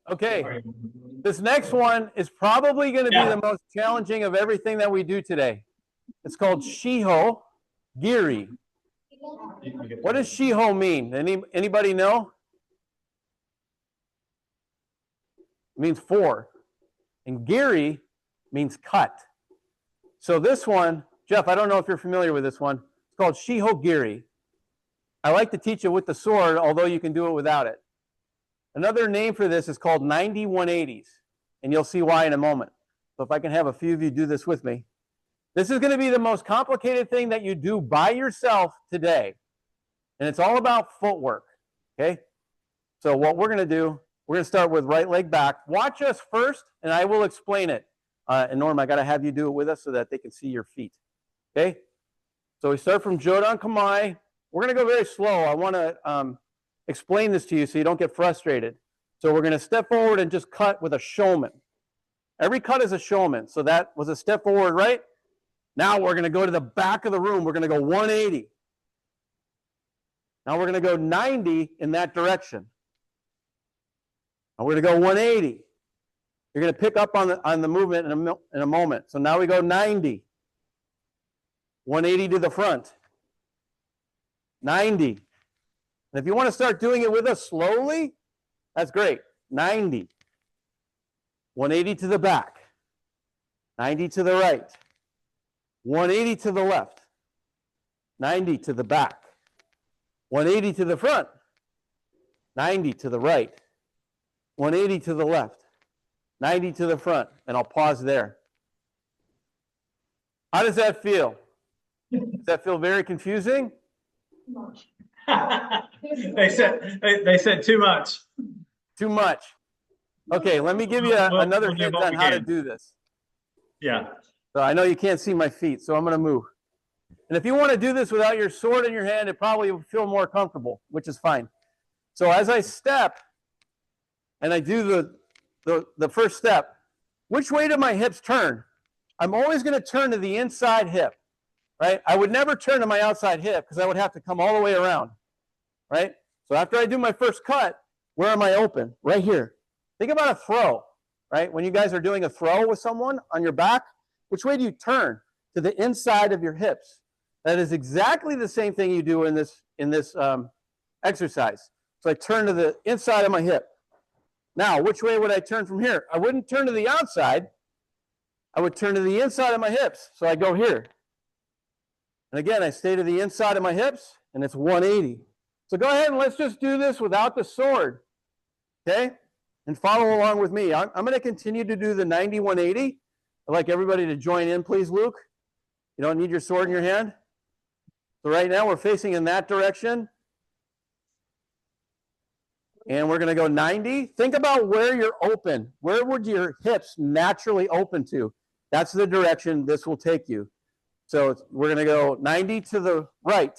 Okay. This next one is probably going to be the most challenging of everything that we do today. It's called Shiho Giri. What does Shiho mean? Anybody know? It means 4. And Giri means cut. So this one, Jeff, I don't know if you're familiar with this one. It's called Shiho Giri. I like to teach it with the sword, although you can do it without it. Another name for this is called 90-180s, and you'll see why in a moment. So if I can have a few of you do this with me. This is going to be the most complicated thing that you do by yourself today. And it's all about footwork, okay? So what we're going to do, we're going to start with right leg back. Watch us first, and I will explain it. And Norm, I got to have you do it with us so that they can see your feet, okay? So we start from Jodan Kamae. We're going to go very slow. I want to explain this to you so you don't get frustrated. So we're going to step forward and just cut with a shoman. Every cut is a shoman. So that was a step forward, right? Now we're going to go to the back of the room. We're going to go 180. Now we're going to go 90 in that direction. Now we're going to go 180. You're going to pick up on the movement in a moment. So now we go 90. 180 to the front. 90. And if you want to start doing it with us slowly, that's great. 90. 180 to the back. 90 to the right. 180 to the left. 90 to the back. 180 to the front. 90 to the right. 180 to the left. 90 to the front. And I'll pause there. How does that feel? Does that feel very confusing? They said too much. Too much. Okay, let me give you another hint on how to do this. Yeah. So I know you can't see my feet, so I'm going to move. And if you want to do this without your sword in your hand, it probably will feel more comfortable, which is fine. So as I step and I do the first step, which way do my hips turn? I'm always going to turn to the inside hip, right? I would never turn to my outside hip because I would have to come all the way around, right? So after I do my first cut, where am I open? Right here. Think about a throw, right? When you guys are doing a throw with someone on your back, which way do you turn? To the inside of your hips. That is exactly the same thing you do in this exercise. So I turn to the inside of my hip. Now, which way would I turn from here? I wouldn't turn to the outside. I would turn to the inside of my hips. So I go here. And again, I stay to the inside of my hips, and it's 180. So go ahead and let's just do this without the sword, okay? And follow along with me. I'm going to continue to do the 90-180. I'd like everybody to join in, please, Luke. You don't need your sword in your hand. So right now we're facing in that direction. And we're going to go 90. Think about where you're open. Where would your hips naturally open to? That's the direction this will take you. So we're going to go 90 to the right,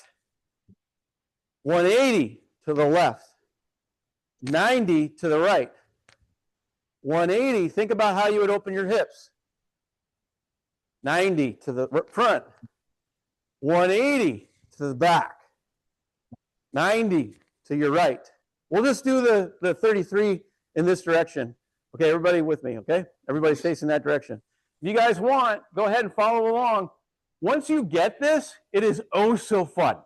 180 to the left, 90 to the right, 180. Think about how you would open your hips. 90 to the front, 180 to the back, 90 to your right. We'll just do the 33 in this direction. Okay, everybody with me, okay? Everybody's facing that direction. If you guys want, go ahead and follow along. Once you get this, it is oh so fun.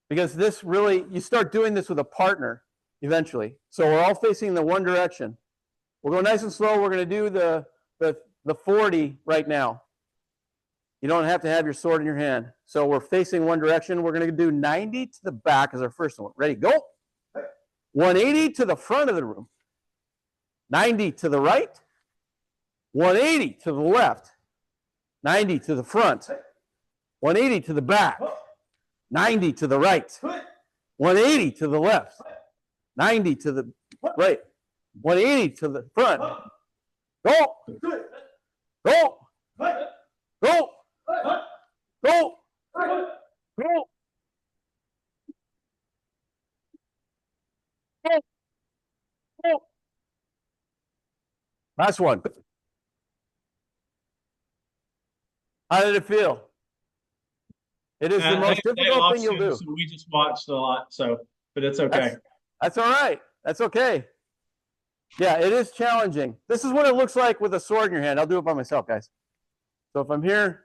Because this really, you start doing this with a partner eventually. So we're all facing the one direction. We'll go nice and slow. We're going to do the 40 right now. You don't have to have your sword in your hand. So we're facing one direction. We're going to do 90 to the back as our first one. Ready, go. 180 to the front of the room. 90 to the right. 180 to the left. 90 to the front. 180 to the back. 90 to the right. 180 to the left. 90 to the right. 180 to the front. Go. Go. Go. Go. Go. Last one. How did it feel? It is the most difficult thing you'll do. So we just watched a lot, but it's okay. That's all right. That's okay. Yeah, it is challenging. This is what it looks like with a sword in your hand. I'll do it by myself, guys. So if I'm here,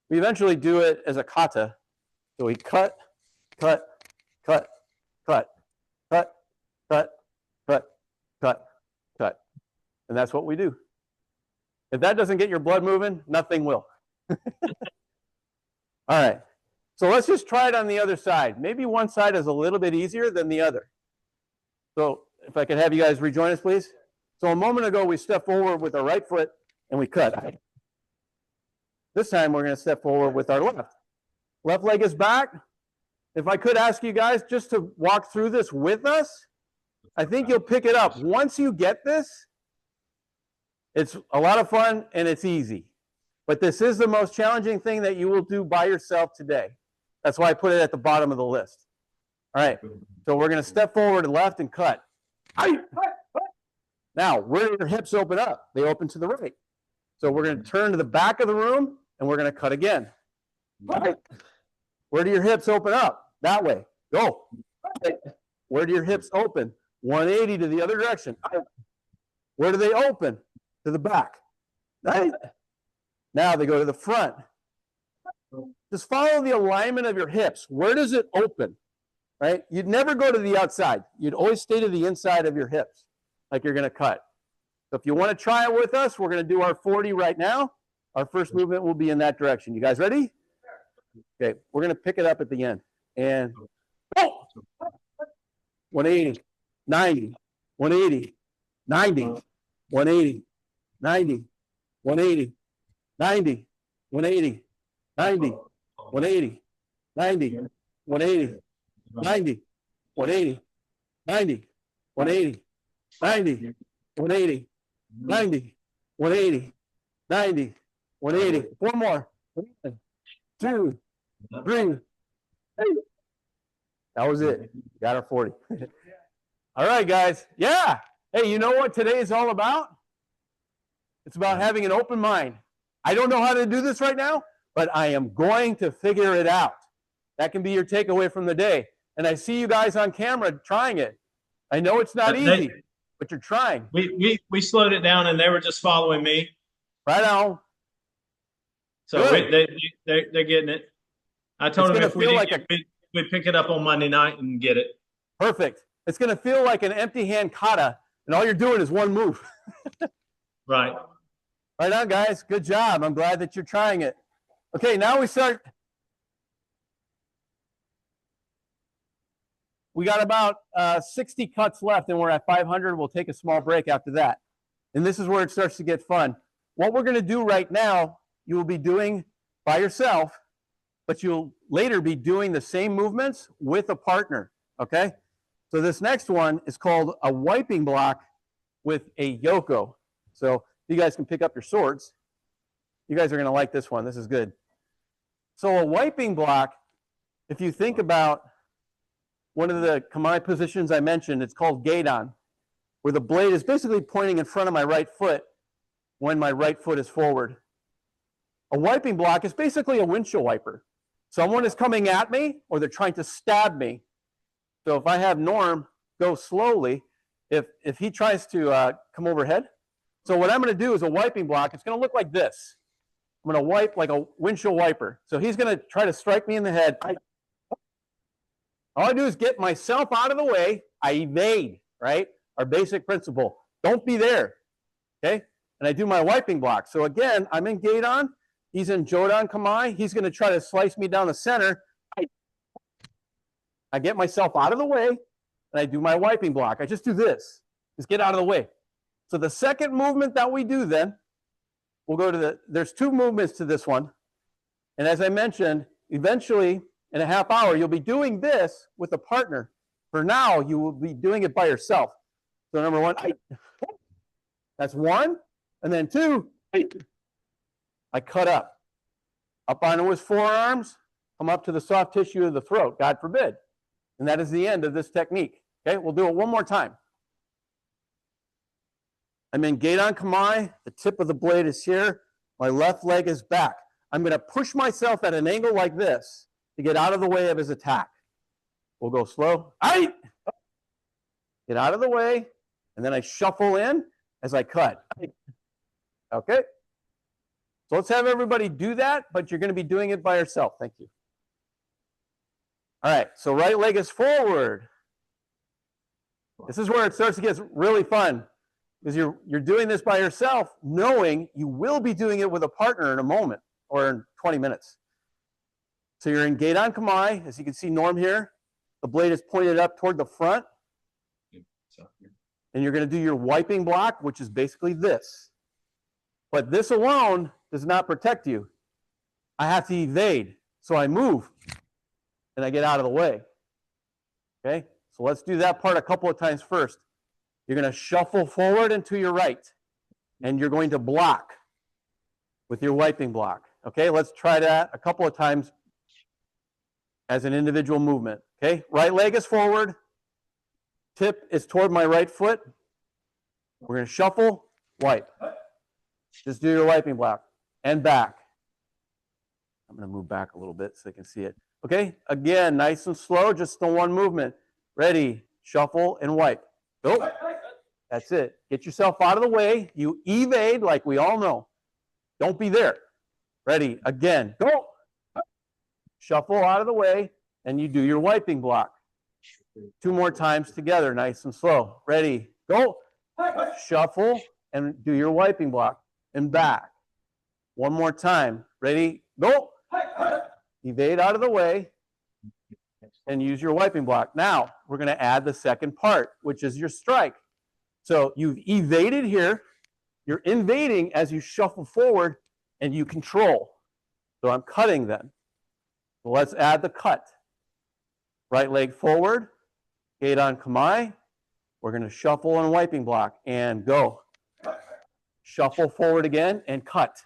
we eventually do it as a kata. So we cut, cut, cut, cut, cut, cut, cut, cut, cut. And that's what we do. If that doesn't get your blood moving, nothing will. All right. So let's just try it on the other side. Maybe one side is a little bit easier than the other. So if I could have you guys rejoin us, please. So a moment ago, we stepped forward with our right foot and we cut. This time, we're going to step forward with our left. Left leg is back. If I could ask you guys just to walk through this with us, I think you'll pick it up. Once you get this, it's a lot of fun and it's easy. But this is the most challenging thing that you will do by yourself today. That's why I put it at the bottom of the list. All right, so we're going to step forward and left and cut. Now, where do your hips open up? They open to the right. So we're going to turn to the back of the room and we're going to cut again. Right. Where do your hips open up? That way. Go. Right. Where do your hips open? 180 to the other direction. Where do they open? To the back. Right. Now they go to the front. Just follow the alignment of your hips. Where does it open? Right? You'd never go to the outside. You'd always stay to the inside of your hips, like you're going to cut. So if you want to try it with us, we're going to do our 40 right now. Our first movement will be in that direction. You guys ready? Okay, we're going to pick it up at the end. And 180, 90, 180, 90, 180, 90, 180, 90, 180, 90, 180, 90, 180, 90, 180, 90, 180, 90, 180, 90, 180, 90, 180. Four more. 1, 2, 3. That was it. Got our 40. All right, guys. Yeah. Hey, you know what today is all about? It's about having an open mind. I don't know how to do this right now, but I am going to figure it out. That can be your takeaway from the day. And I see you guys on camera trying it. I know it's not easy, but you're trying. We slowed it down and they were just following me. Right on. So they're getting it. I told them if we'd pick it up on Monday night and get it. Perfect. It's going to feel like an empty hand kata, and all you're doing is one move. Right. Right on, guys. Good job. I'm glad that you're trying it. Okay, now we start. We got about 60 cuts left, and we're at 500. We'll take a small break after that. And this is where it starts to get fun. What we're going to do right now, you will be doing by yourself, but you'll later be doing the same movements with a partner, okay? So this next one is called a wiping block with a yoko. So you guys can pick up your swords. You guys are going to like this one. This is good. So a wiping block, if you think about one of the kamae positions I mentioned, it's called gedan, where the blade is basically pointing in front of my right foot when my right foot is forward. A wiping block is basically a windshield wiper. Someone is coming at me or they're trying to stab me. So if I have Norm go slowly, if he tries to come overhead, so what I'm going to do is a wiping block. It's going to look like this. I'm going to wipe like a windshield wiper. So he's going to try to strike me in the head. All I do is get myself out of the way. I evade, right? Our basic principle. Don't be there, okay? And I do my wiping block. So again, I'm in gedan. He's in jodan kamae. He's going to try to slice me down the center. I get myself out of the way, and I do my wiping block. I just do this. Just get out of the way. So the second movement that we do then, we'll go to there's two movements to this one. And as I mentioned, eventually, in a half hour, you'll be doing this with a partner. For now, you will be doing it by yourself. So number one, that's one. And then two, I cut up. Up onto his forearms, come up to the soft tissue of the throat, God forbid. And that is the end of this technique. Okay, we'll do it one more time. I'm in Gedan Kamae. The tip of the blade is here. My left leg is back. I'm going to push myself at an angle like this to get out of the way of his attack. We'll go slow. Aight! Get out of the way, and then I shuffle in as I cut. Okay? So let's have everybody do that, but you're going to be doing it by yourself. Thank you. All right, so right leg is forward. This is where it starts to get really fun, because you're doing this by yourself, knowing you will be doing it with a partner in a moment or in 20 minutes. So you're in Gedan Kamae. As you can see, Norm here. The blade is pointed up toward the front. And you're going to do your wiping block, which is basically this. But this alone does not protect you. I have to evade. So I move, and I get out of the way. Okay? So let's do that part a couple of times first. You're going to shuffle forward and to your right, and you're going to block with your wiping block. Okay? Let's try that a couple of times as an individual movement. Okay? Right leg is forward. Tip is toward my right foot. We're going to shuffle, wipe. Just do your wiping block. And back. I'm going to move back a little bit so you can see it. Okay? Again, nice and slow, just the one movement. Ready, shuffle, and wipe. Go. That's it. Get yourself out of the way. You evade like we all know. Don't be there. Ready, again. Go. Shuffle out of the way, and you do your wiping block. 2 more times together, nice and slow. Ready, go. Shuffle, and do your wiping block. And back. 1 more time. Ready, go. Evade out of the way, and use your wiping block. Now, we're going to add the second part, which is your strike. So you've evaded here. You're invading as you shuffle forward, and you control. So I'm cutting then. So let's add the cut. Right leg forward, Gedan Kamae. We're going to shuffle and wiping block, and go. Shuffle forward again, and cut.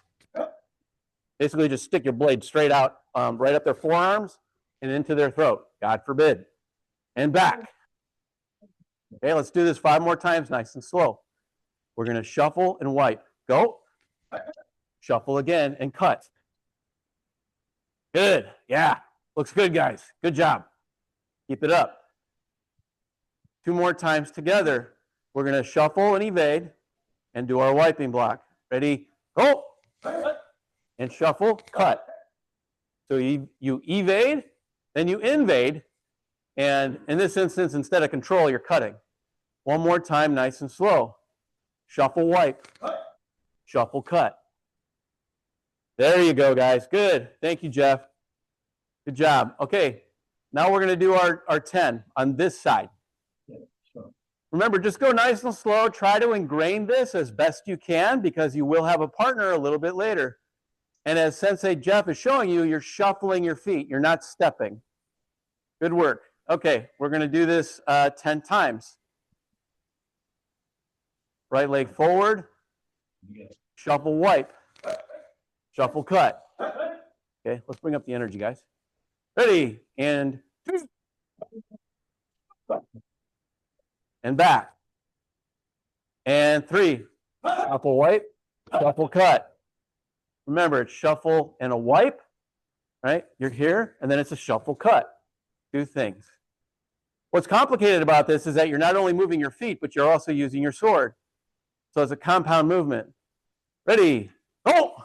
Basically, just stick your blade straight out, right up their forearms, and into their throat. God forbid. And back. Okay, let's do this 5 more times, nice and slow. We're going to shuffle and wipe. Go. Shuffle again and cut. Good. Yeah. Looks good, guys. Good job. Keep it up. 2 more times together. We're going to shuffle and evade and do our wiping block. Ready? Go. And shuffle, cut. So you evade, then you invade, and in this instance, instead of control, you're cutting. 1 more time, nice and slow. Shuffle, wipe. Shuffle, cut. There you go, guys. Good. Thank you, Jeff. Good job. Okay, now we're going to do our 10 on this side. Remember, just go nice and slow. Try to ingrain this as best you can, because you will have a partner a little bit later. And as Sensei Jeff is showing you, you're shuffling your feet. You're not stepping. Good work. Okay, we're going to do this 10 times. Right leg forward. Shuffle, wipe. Shuffle, cut. Okay, let's bring up the energy, guys. Ready, and 2. And back. And 3. Shuffle, wipe. Shuffle, cut. Remember, it's shuffle and a wipe, right? You're here, and then it's a shuffle, cut. 2 things. What's complicated about this is that you're not only moving your feet, but you're also using your sword. So it's a compound movement. Ready, go!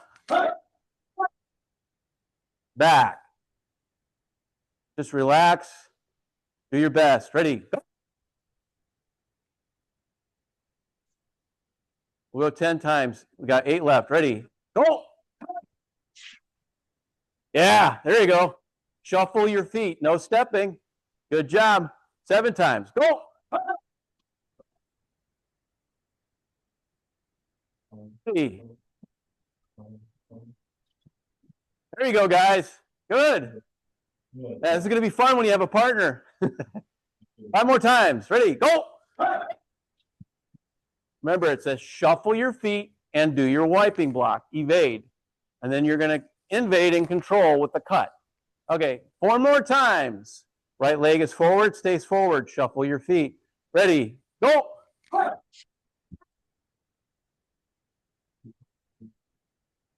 Back. Just relax. Do your best. Ready, go! We'll go 10 times. We got 8 left. Ready, go! Yeah, there you go. Shuffle your feet. No stepping. Good job. 7 times. Go. There you go, guys. Good. Yeah, this is going to be fun when you have a partner. 5 more times. Ready? Go. Remember, it says shuffle your feet and do your wiping block. Evade. And then you're going to invade and control with the cut. Okay, 4 more times. Right leg is forward, stays forward. Shuffle your feet. Ready, go.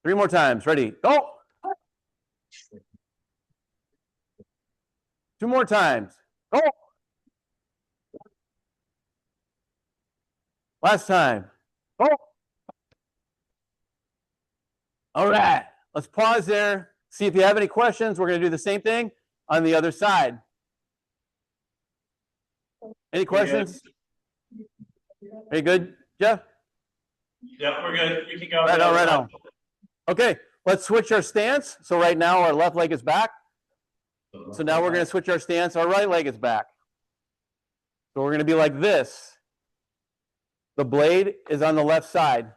3 more times. Ready, go. 2 more times. Go. Last time. Go. All right. Let's pause there. See if you have any questions. We're going to do the same thing on the other side. Any questions? Are you good, Jeff? Yep, we're good. You can go. Right on, right on. Okay, let's switch our stance. So right now our left leg is back. So now we're going to switch our stance. Our right leg is back. So we're going to be like this. The blade is on the left side.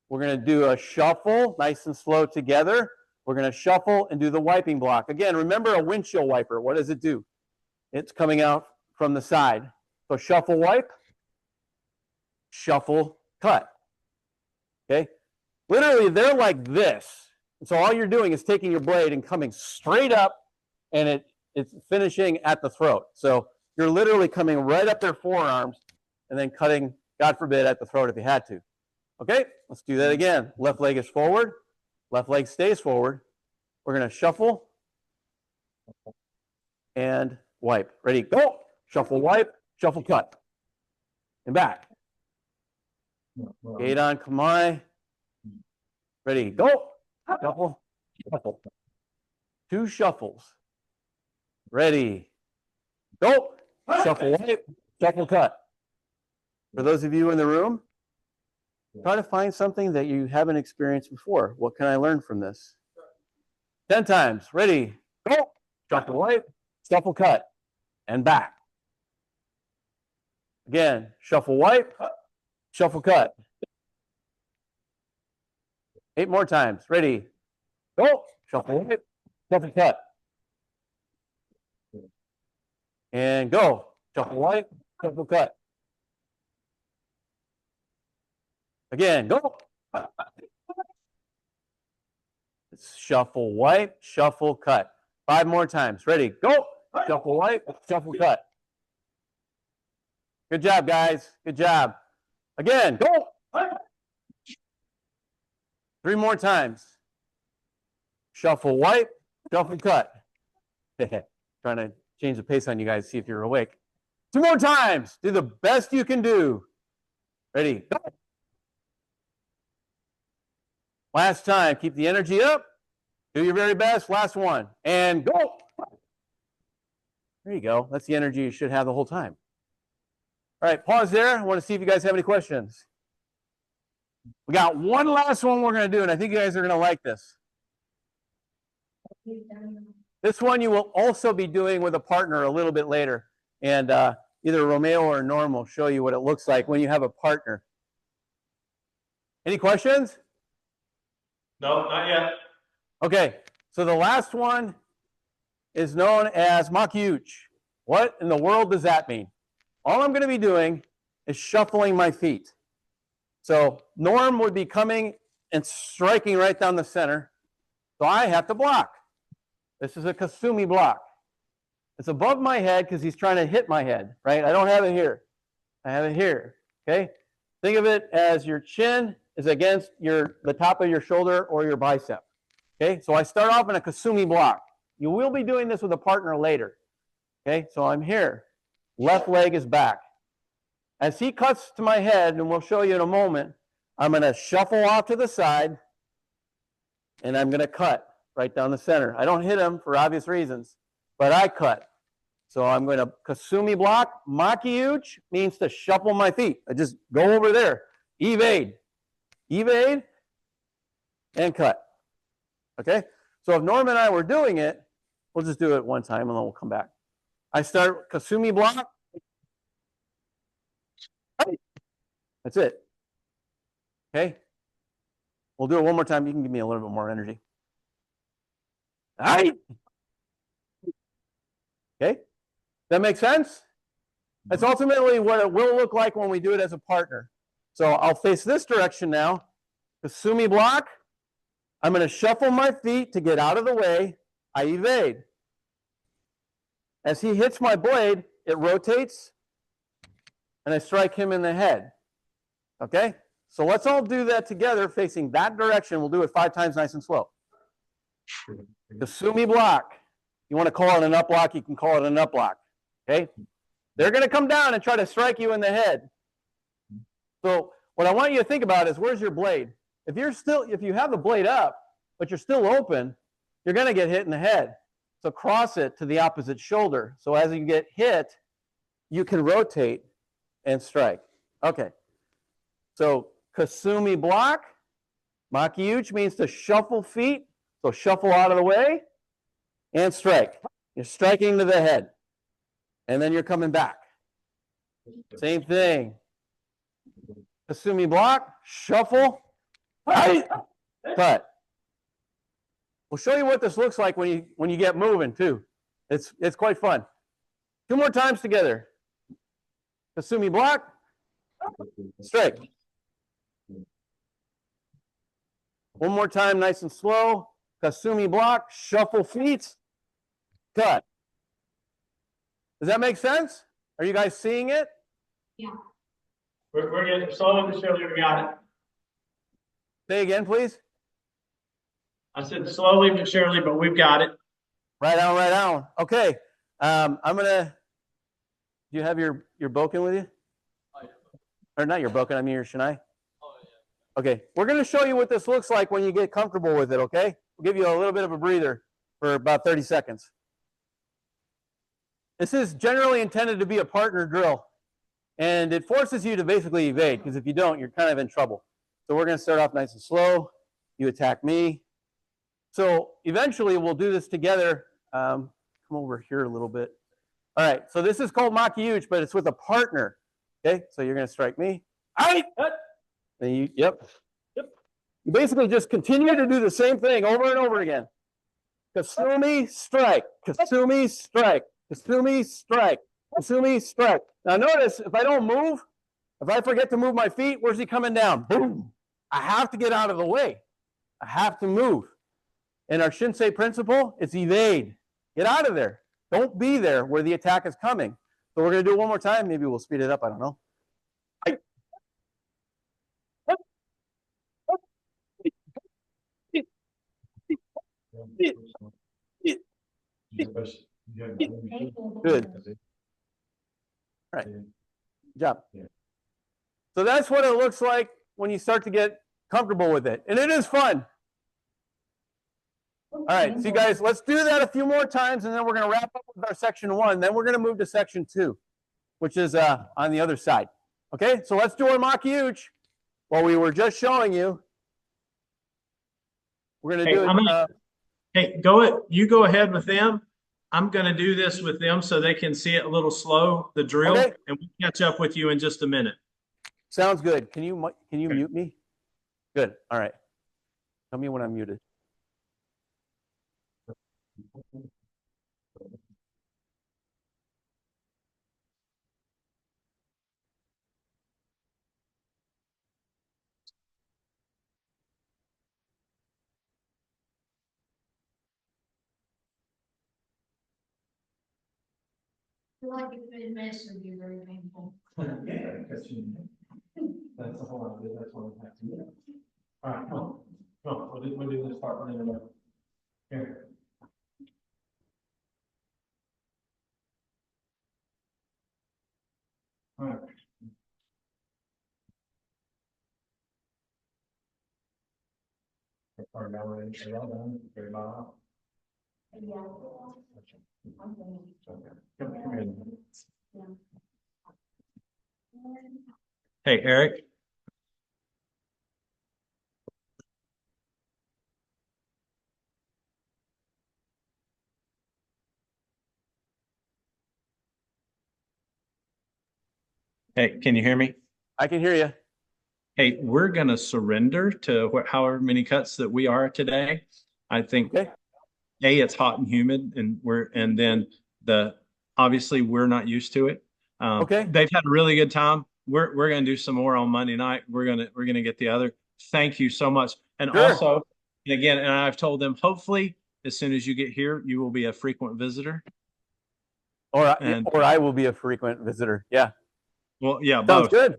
We're going to do a shuffle, nice and slow together. We're going to shuffle and do the wiping block. Again, remember a windshield wiper. What does it do? It's coming out from the side. So shuffle wipe, shuffle cut. Okay? Literally, they're like this. And so all you're doing is taking your blade and coming straight up, and it's finishing at the throat. So you're literally coming right up their forearms and then cutting, God forbid, at the throat if you had to. Okay, let's do that again. Left leg is forward. Left leg stays forward. We're going to shuffle and wipe. Ready, go. Shuffle, wipe, shuffle, cut. And back. Gate on, kamae. Ready, go. Shuffle, shuffle. 2 shuffles. Ready, go. Shuffle, wipe, shuffle, cut. For those of you in the room, try to find something that you haven't experienced before. What can I learn from this? 10 times. Ready, go. Shuffle, wipe, shuffle, cut. And back. Again, shuffle, wipe, shuffle, cut. 8 more times. Ready, go. Shuffle, wipe, shuffle, cut. And go. Shuffle, wipe, shuffle, cut. Again, go. It's shuffle, wipe, shuffle, cut. 5 more times. Ready, go. Shuffle, wipe, shuffle, cut. Good job, guys. Good job. Again, go. 3 more times. Shuffle, wipe, shuffle, cut. Trying to change the pace on you guys, see if you're awake. 2 more times. Do the best you can do. Ready, go. Last time. Keep the energy up. Do your very best. Last one. And go. There you go. That's the energy you should have the whole time. All right, pause there. I want to see if you guys have any questions. We got one last one we're going to do, and I think you guys are going to like this. This one you will also be doing with a partner a little bit later. And either Romeo or Norm will show you what it looks like when you have a partner. Any questions? No, not yet. Okay, so the last one is known as makiuchi. What in the world does that mean? All I'm going to be doing is shuffling my feet. So Norm would be coming and striking right down the center. So I have to block. This is a kasumi block. It's above my head because he's trying to hit my head, right? I don't have it here. I have it here, okay? Think of it as your chin is against the top of your shoulder or your bicep, okay? So I start off in a kasumi block. You will be doing this with a partner later, okay? So I'm here. Left leg is back. As he cuts to my head, and we'll show you in a moment, I'm going to shuffle off to the side, and I'm going to cut right down the center. I don't hit him for obvious reasons, but I cut. So I'm going to kasumi block. Makiuchi means to shuffle my feet. I just go over there. Evade. Evade and cut. Okay? So if Norm and I were doing it, we'll just do it one time, and then we'll come back. I start kasumi block. That's it. Okay? We'll do it one more time. You can give me a little bit more energy. All right. Okay? That makes sense? That's ultimately what it will look like when we do it as a partner. So I'll face this direction now. Kasumi block. I'm going to shuffle my feet to get out of the way. I evade. As he hits my blade, it rotates, and I strike him in the head. Okay? So let's all do that together facing that direction. We'll do it 5 times nice and slow. Kasumi block. You want to call it an up block, you can call it an up block. Okay? They're going to come down and try to strike you in the head. So what I want you to think about is, where's your blade? If you have the blade up, but you're still open, you're going to get hit in the head. So cross it to the opposite shoulder. So as you get hit, you can rotate and strike. Okay. So Kasumi block. Makiuchi means to shuffle feet. So shuffle out of the way and strike. You're striking to the head. And then you're coming back. Same thing. Kasumi block, shuffle, cut. We'll show you what this looks like when you get moving too. It's quite fun. 2 more times together. Kasumi block, strike. 1 more time, nice and slow. Kasumi block, shuffle feet, cut. Does that make sense? Are you guys seeing it? Yeah. We're getting slowly but surely. We got it. Say again, please. I said slowly but surely, but we've got it. Right on, right on. Okay. I'm gonna. Do you have your boken with you? Oh, yeah. Or not your boken? I mean your shinai. Oh yeah. Okay. We're gonna show you what this looks like when you get comfortable with it. Okay. We'll give you a little bit of a breather for about 30 seconds. This is generally intended to be a partner drill, and it forces you to basically evade, because if you don't, you're kind of in trouble. So we're going to start off nice and slow. You attack me. So eventually we'll do this together. Come over here a little bit. All right, so this is called Makiuchi, but it's with a partner. Okay, so you're going to strike me. And you, yep. You basically just continue to do the same thing over and over again. Kasumi, strike. Kasumi, strike. Kasumi, strike. Kasumi, strike. Now notice, if I don't move, if I forget to move my feet, where's he coming down? Boom. I have to get out of the way. I have to move. In our Shinsei principle, it's evade. Get out of there. Don't be there where the attack is coming. So we're going to do it one more time. Maybe we'll speed it up. I don't know. Good. All right. Good job. So that's what it looks like when you start to get comfortable with it. And it is fun. All right, so you guys, let's do that a few more times, and then we're going to wrap up with our section 1. Then we're going to move to section 2, which is on the other side. Okay, so let's do our Makiuchi. Well, we were just showing you. We're going to do it. Hey, you go ahead with them. I'm going to do this with them so they can see it a little slow, the drill, okay. And we'll catch up with you in just a minute. Sounds good. Can you mute me? Good. All right. Tell me when I'm muted. I feel like if it mess would be very painful. Yeah, that's the whole idea. That's what we have to do. All right, come on. We'll do this part right away. Here. All right. Are y'all done? Very well. Yeah. Come here. Hey, Eric. Hey, can you hear me? I can hear you. Hey, we're going to surrender to however many cuts that we are today. I think okay. It's hot and humid, and then obviously we're not used to it. Okay. They've had a really good time. We're going to do some more on Monday night. We're going to get the other. Thank you so much. And sure. Also, and again, and I've told them, hopefully, as soon as you get here, you will be a frequent visitor. Or I will be a frequent visitor. Yeah. Well, yeah, sounds both. good.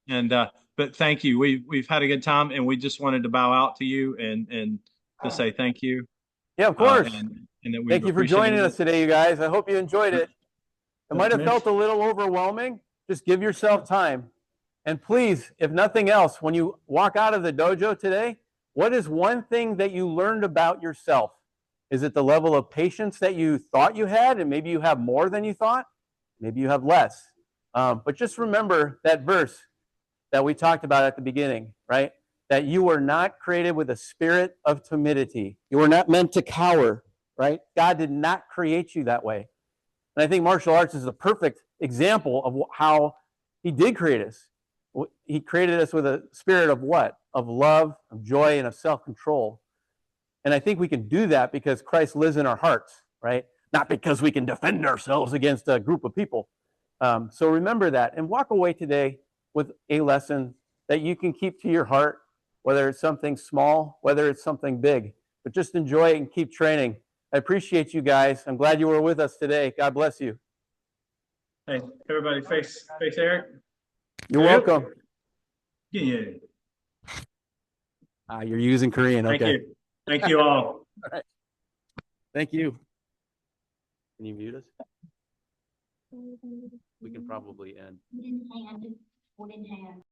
And but thank you. We've had a good time, and we just wanted to bow out to you and to say thank you. Yeah, of course. And that we Thank you for joining us today, you guys. I hope you enjoyed it. It might have felt a little overwhelming. Just give yourself time. And please, if nothing else, when you walk out of the dojo today, what is one thing that you learned about yourself? Is it the level of patience that you thought you had, and maybe you have more than you thought? Maybe you have less. But just remember that verse that we talked about at the beginning, right? That you were not created with a spirit of timidity. You were not meant to cower, right? God did not create you that way. And I think martial arts is a perfect example of how he did create us. He created us with a spirit of what? Of love, of joy, and of self-control. And I think we can do that because Christ lives in our hearts, right? Not because we can defend ourselves against a group of people. So remember that and walk away today with a lesson that you can keep to your heart, whether it's something small, whether it's something big. But just enjoy it and keep training. I appreciate you guys. I'm glad you were with us today. God bless you. Hey, everybody, face Eric. You're welcome. Yeah. You're using Korean. Okay. Thank you all. All right. Thank you. Can you mute us? We can probably end. One in hand.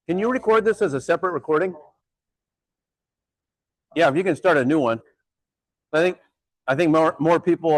Can you record this as a separate recording? Yeah, if you can start a new one. I think more people